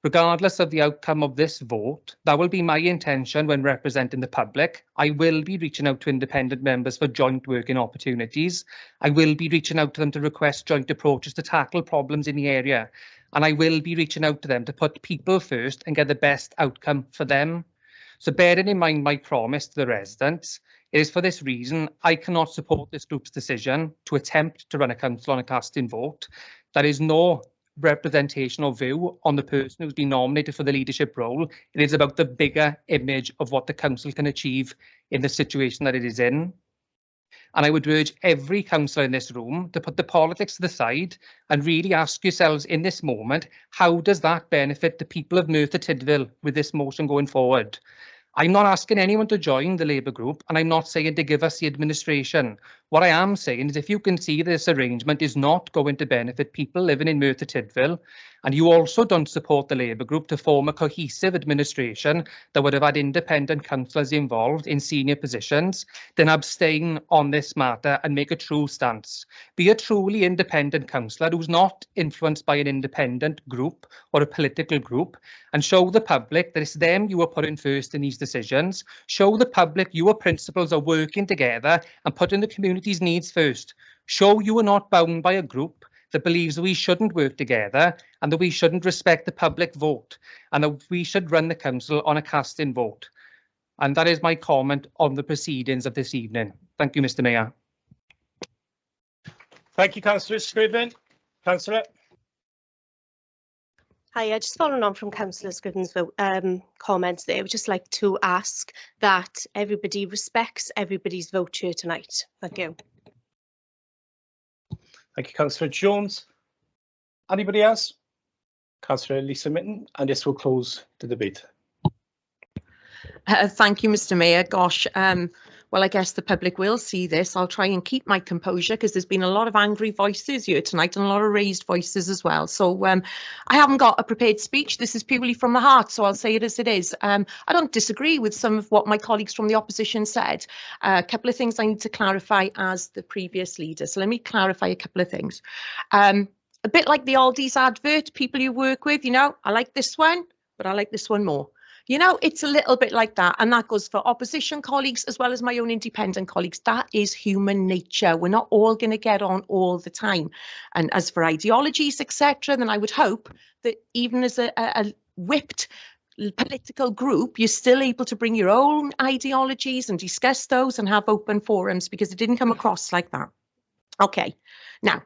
S6: Regardless of the outcome of this vote, that will be my intention when representing the public. I will be reaching out to independent members for joint working opportunities. I will be reaching out to them to request joint approaches to tackle problems in the area. And I will be reaching out to them to put people first and get the best outcome for them. So bearing in mind my promise to the residents, it is for this reason I cannot support this group's decision to attempt to run a council on a casting vote. There is no representational view on the person who's been nominated for the leadership role. It is about the bigger image of what the council can achieve in the situation that it is in. And I would urge every councillor in this room to put the politics to the side and really ask yourselves in this moment, how does that benefit the people of Merthyr Tydfil with this motion going forward? I'm not asking anyone to join the Labour group, and I'm not saying to give us the administration. What I am saying is if you can see this arrangement is not going to benefit people living in Merthyr Tydfil, and you also don't support the Labour group to form a cohesive administration that would have had independent councillors involved in senior positions, then abstain on this matter and make a true stance. Be a truly independent councillor who's not influenced by an independent group or a political group, and show the public that it's them you are putting first in these decisions. Show the public your principles are working together and putting the community's needs first. Show you are not bound by a group that believes we shouldn't work together and that we shouldn't respect the public vote and that we should run the council on a casting vote. And that is my comment on the proceedings of this evening. Thank you, Mr. Mayor.
S11: Thank you, Councillor Scriven. Councillor.
S21: Hi, just following on from Councillor Scriven's comments there, I would just like to ask that everybody respects everybody's vote here tonight. Thank you.
S11: Thank you, Councillor Jones. Anybody else? Councillor Lisa Mitten, and this will close the debate.
S7: Thank you, Mr. Mayor. Gosh, well, I guess the public will see this. I'll try and keep my composure because there's been a lot of angry voices here tonight and a lot of raised voices as well. So I haven't got a prepared speech. This is purely from the heart, so I'll say it as it is. I don't disagree with some of what my colleagues from the opposition said. A couple of things I need to clarify as the previous leader. So let me clarify a couple of things. A bit like the Aldi's advert, people you work with, you know, I like this one, but I like this one more. You know, it's a little bit like that. And that goes for opposition colleagues as well as my own independent colleagues. That is human nature. We're not all going to get on all the time. And as for ideologies, etc., then I would hope that even as a whipped political group, you're still able to bring your own ideologies and discuss those and have open forums, because it didn't come across like that. Okay, now,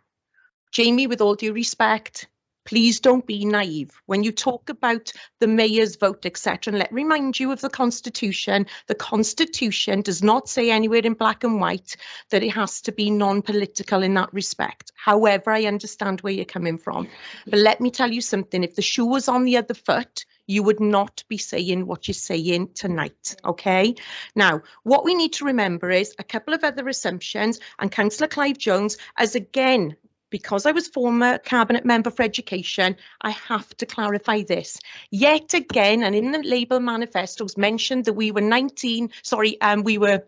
S7: Jamie, with all due respect, please don't be naive when you talk about the mayor's vote, etc. And let me remind you of the Constitution. The Constitution does not say anywhere in black and white that it has to be non-political in that respect. However, I understand where you're coming from. But let me tell you something. If the shoe was on the other foot, you would not be saying what you're saying tonight, okay? Now, what we need to remember is a couple of other assumptions, and Councillor Clive Jones, as again, because I was former cabinet member for education, I have to clarify this. Yet again, and in the Labour manifestos mentioned that we were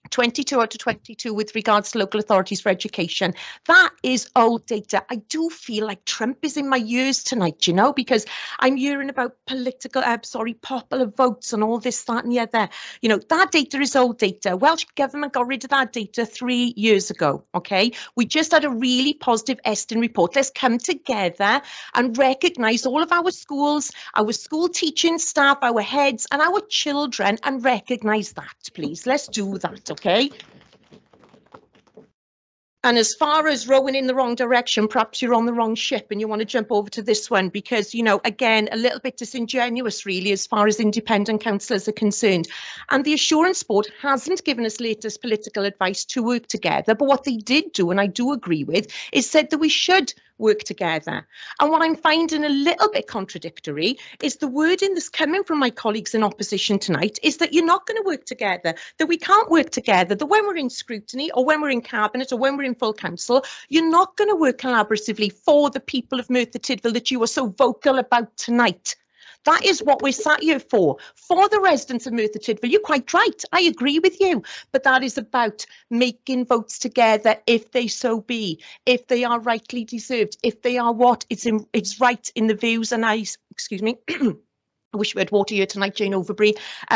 S7: 22 out of 22 with regards to local authorities for education. That is old data. I do feel like Trump is in my ears tonight, you know, because I'm hearing about popular votes and all this, that and the other. You know, that data is old data. Welsh Government got rid of that data 3 years ago, okay? We just had a really positive Eston report. Let's come together and recognise all of our schools, our school teaching staff, our heads and our children, and recognise that, please. Let's do that, okay? And as far as rowing in the wrong direction, perhaps you're on the wrong ship and you want to jump over to this one because, you know, again, a little bit disingenuous really as far as independent councillors are concerned. And the Assurance Board hasn't given us latest political advice to work together, but what they did do, and I do agree with, is said that we should work together. And what I'm finding a little bit contradictory is the wording that's coming from my colleagues in opposition tonight is that you're not going to work together, that we can't work together, that when we're in scrutiny or when we're in cabinet or when we're in full council, you're not going to work collaboratively for the people of Merthyr Tydfil that you are so vocal about tonight. That is what we're sat here for the residents of Merthyr Tydfil. You're quite right, I agree with you, but that is about making votes together if they so be, if they are rightly deserved, if they are what it's right in the views and eyes, excuse me, I wish we had water here tonight, Jane Overbury,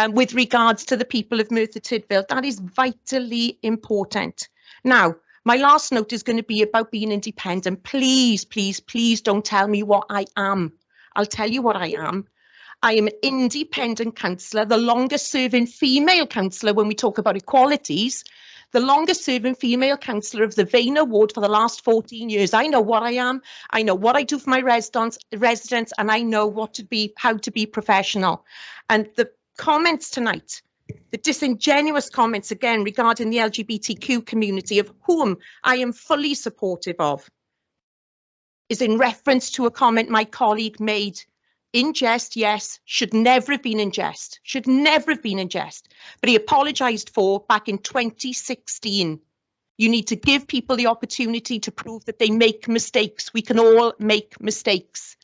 S7: with regards to the people of Merthyr Tydfil. That is vitally important. Now, my last note is going to be about being independent. Please, please, please don't tell me what I am. I'll tell you what I am. I am an independent councillor, the longest serving female councillor when we talk about equalities, the longest serving female councillor of the Vane ward for the last 14 years. I know what I am. I know what I do for my residents, and I know how to be professional. And the comments tonight, the disingenuous comments again regarding the LGBTQ community, of whom I am fully supportive of, is in reference to a comment my colleague made. In jest, yes, should never have been in jest, should never have been in jest, but he apologised for back in 2016. You need to give people the opportunity to prove that they make mistakes. We can all make mistakes.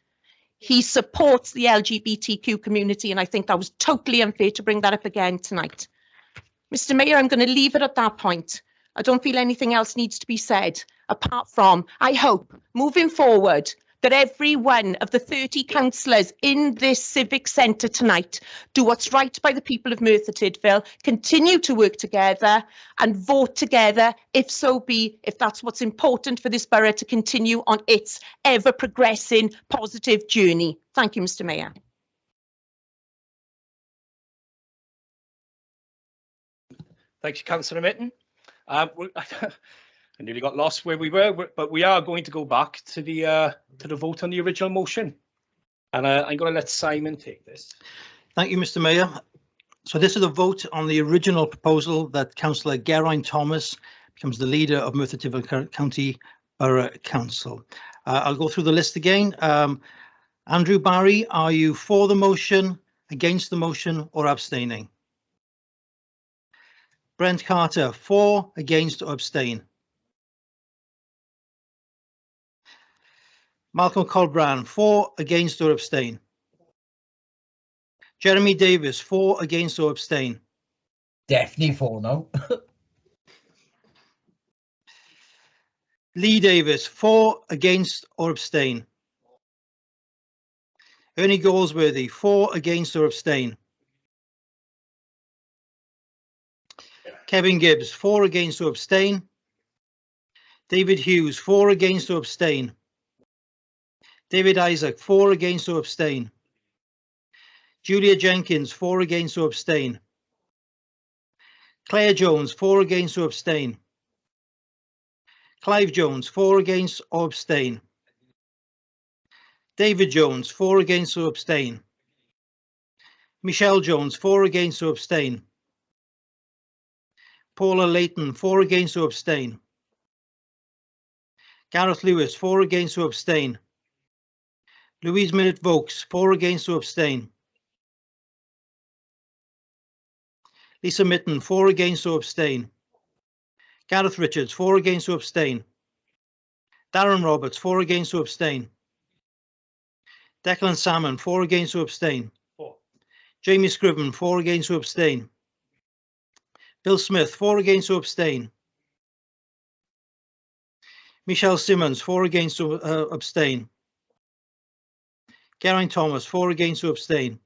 S7: He supports the LGBTQ community, and I think that was totally unfair to bring that up again tonight. Mr. Mayor, I'm going to leave it at that point. I don't feel anything else needs to be said, apart from, I hope, moving forward, that every one of the 30 councillors in this civic centre tonight do what's right by the people of Merthyr Tydfil, continue to work together and vote together, if so be, if that's what's important for this borough to continue on its ever-progressing positive journey. Thank you, Mr. Mayor.
S11: Thank you, Councillor Mitten. I nearly got lost where we were, but we are going to go back to the vote on the original motion. And I'm going to let Simon take this.
S1: Thank you, Mr. Mayor. So this is a vote on the original proposal that Councillor Geraint Thomas becomes the leader of Merthyr Tydfil County Borough Council. I'll go through the list again. Andrew Barry, are you for the motion, against the motion, or abstaining? Brent Carter, for, against or abstain. Malcolm Colbrand, for, against or abstain. Jeremy Davis, for, against or abstain.
S4: Definitely for now.
S1: Lee Davis, for, against or abstain. Ernie Goldsworthy, for, against or abstain. Kevin Gibbs, for, against or abstain. David Hughes, for, against or abstain. David Isaac, for, against or abstain. Julia Jenkins, for, against or abstain. Claire Jones, for, against or abstain. Clive Jones, for, against or abstain. David Jones, for, against or abstain. Michelle Jones, for, against or abstain. Paula Layton, for, against or abstain. Gareth Lewis, for, against or abstain. Louise Minute Vokes, for, against or abstain. Lisa Mitten, for, against or abstain. Gareth Richards, for, against or abstain. Darren Roberts, for, against or abstain. Declan Salmon, for, against or abstain. Jamie Scriven, for, against or abstain. Bill Smith, for, against or abstain. Michelle Simmons, for, against or abstain. Geraint Thomas, for, against or abstain.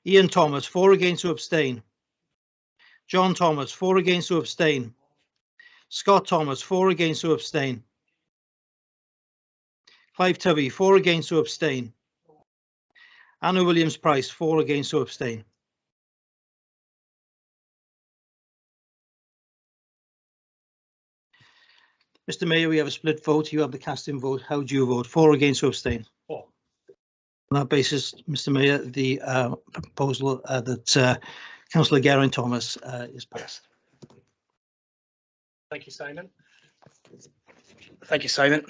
S1: Ian Thomas, for, against or abstain. John Thomas, for, against or abstain. Scott Thomas, for, against or abstain. Clive Tubby, for, against or abstain. Anna Williams Price, for, against or abstain. Mr. Mayor, we have a split vote. You have the casting vote. How do you vote? For, against or abstain?
S17: For.
S1: On that basis, Mr. Mayor, the proposal that Councillor Geraint Thomas is passed.
S11: Thank you, Simon. Thank you, Simon.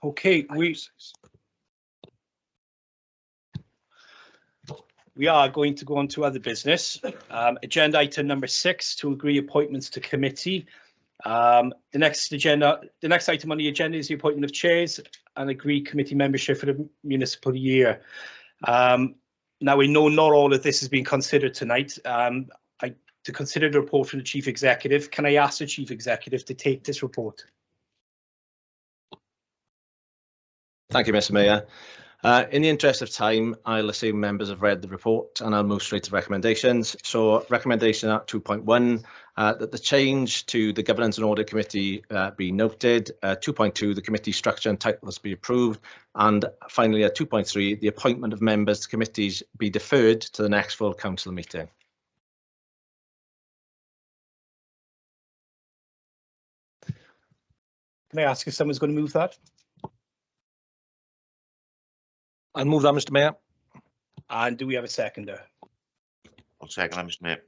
S11: Okay, we are going to go on to other business. Agenda item number 6, to agree appointments to committee. The next item on the agenda is the appointment of chairs and agree committee membership for the municipal year. Now, we know not all of this has been considered tonight. To consider the report from the Chief Executive, can I ask the Chief Executive to take this report?
S9: Thank you, Mr. Mayor. In the interest of time, I'll assume members have read the report and I'll move straight to recommendations. So recommendation at 2.1, that the change to the Governance and Audit Committee be noted. 2.2, the committee structure and titles be approved. And finally, at 2.3, the appointment of members to committees be deferred to the next full council meeting.
S11: Can I ask if someone's going to move that?
S9: I'll move that, Mr. Mayor.
S11: And do we have a seconder?
S12: I'll second that, Mr. Mayor.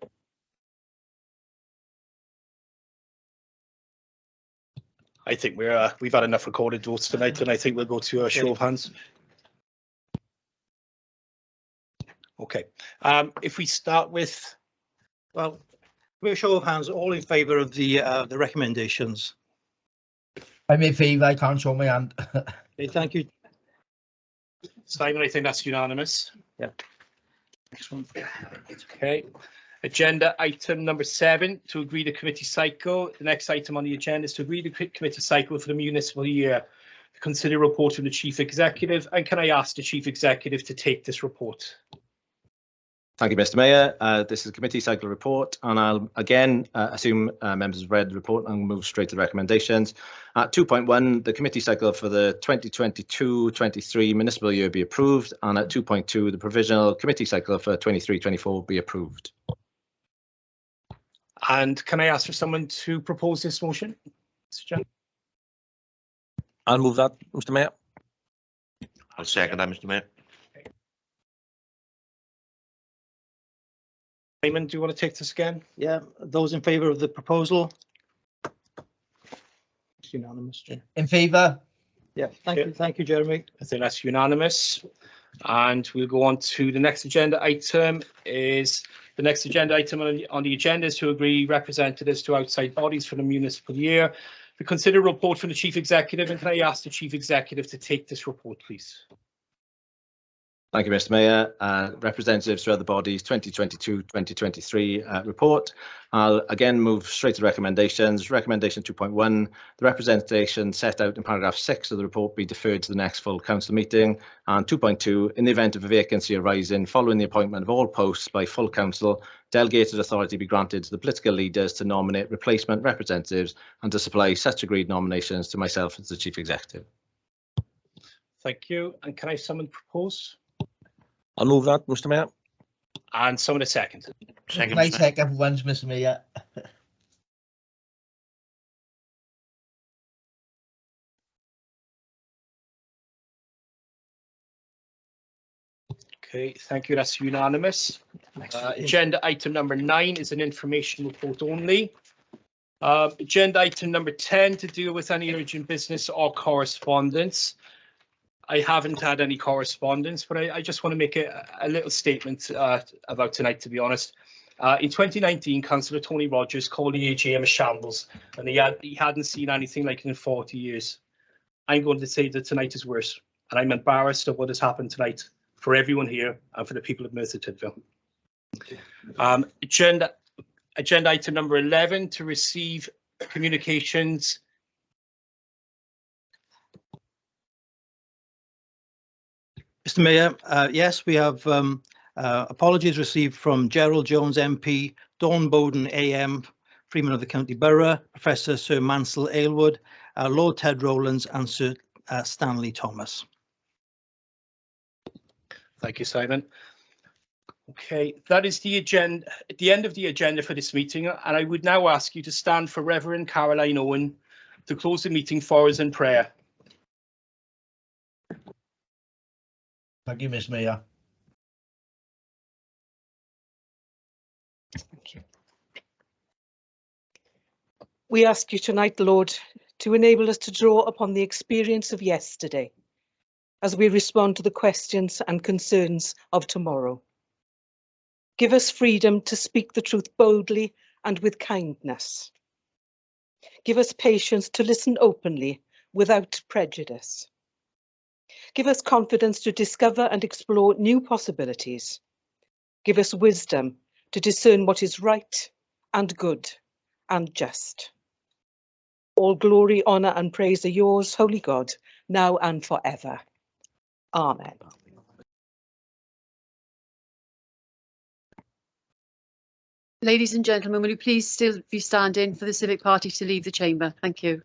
S11: I think we've had enough recorded votes tonight, and I think we'll go to a show of hands. Okay. If we start with,
S1: well, we're a show of hands, all in favour of the recommendations.
S4: I'm in favour. I can't show my hand.
S1: Okay, thank you.
S11: Simon, I think that's unanimous.
S1: Yeah. Next one.
S11: Okay. Agenda item number 7, to agree the committee cycle. The next item on the agenda is to agree the committee cycle for the municipal year. Consider report from the Chief Executive. And can I ask the Chief Executive to take this report?
S9: Thank you, Mr. Mayor. This is a committee cycle report, and I'll again assume members have read the report and move straight to the recommendations. At 2.1, the committee cycle for the 2022-23 municipal year be approved, and at 2.2, the provisional committee cycle for 23-24 be approved.
S11: And can I ask for someone to propose this motion? Mr. Chairman?
S9: I'll move that, Mr. Mayor.
S12: I'll second that, Mr. Mayor.
S11: Simon, do you want to take this again?
S1: Yeah, those in favour of the proposal? It's unanimous, Chair.
S4: In favour?
S1: Yeah, thank you, Jeremy.
S11: I think that's unanimous. And we'll go on to the next agenda item is The next agenda item on the agenda is to agree representatives to outside bodies for the municipal year. To consider a report from the Chief Executive, and can I ask the Chief Executive to take this report, please?
S3: Thank you, Mr. Mayor. Representatives to other bodies 2022-2023 report. I'll again move straight to recommendations. Recommendation 2.1, the representation set out in paragraph 6 of the report be deferred to the next full council meeting. And 2.2, in the event of a vacancy arising following the appointment of all posts by full council, delegated authority be granted to the political leaders to nominate replacement representatives and to supply such agreed nominations to myself as the Chief Executive.
S11: Thank you. And can I have someone propose?
S9: I'll move that, Mr. Mayor.
S11: And someone a second.
S4: My second one's Mr. Mayor.
S11: Okay, thank you. That's unanimous. Agenda item number 9 is an information report only. Agenda item number 10 to deal with any urgent business or correspondence. I haven't had any correspondence, but I just want to make a little statement about tonight, to be honest. In 2019, Councillor Tony Rogers called the AGM a shambles, and he hadn't seen anything like it in 40 years. I'm going to say that tonight is worse, and I'm embarrassed of what has happened tonight for everyone here and for the people of Merthyr Tydfil. Agenda item number 11 to receive communications.
S1: Mr. Mayor, yes, we have apologies received from Gerald Jones MP, Dawn Bowden AM, Freeman of the County Borough, Professor Sir Mansell Aylward, Lord Ted Rowlands and Sir Stanley Thomas.
S11: Thank you, Simon. Okay, that is the agenda, at the end of the agenda for this meeting, and I would now ask you to stand for Reverend Caroline Owen to close the meeting for us in prayer.
S4: Thank you, Ms. Mayor.
S22: Thank you. We ask you tonight, Lord, to enable us to draw upon the experience of yesterday as we respond to the questions and concerns of tomorrow. Give us freedom to speak the truth boldly and with kindness. Give us patience to listen openly without prejudice. Give us confidence to discover and explore new possibilities. Give us wisdom to discern what is right and good and just. All glory, honour and praise are yours, Holy God, now and forever. Amen.
S10: Ladies and gentlemen, will you please still be standing for the Civic Party to leave the chamber? Thank you.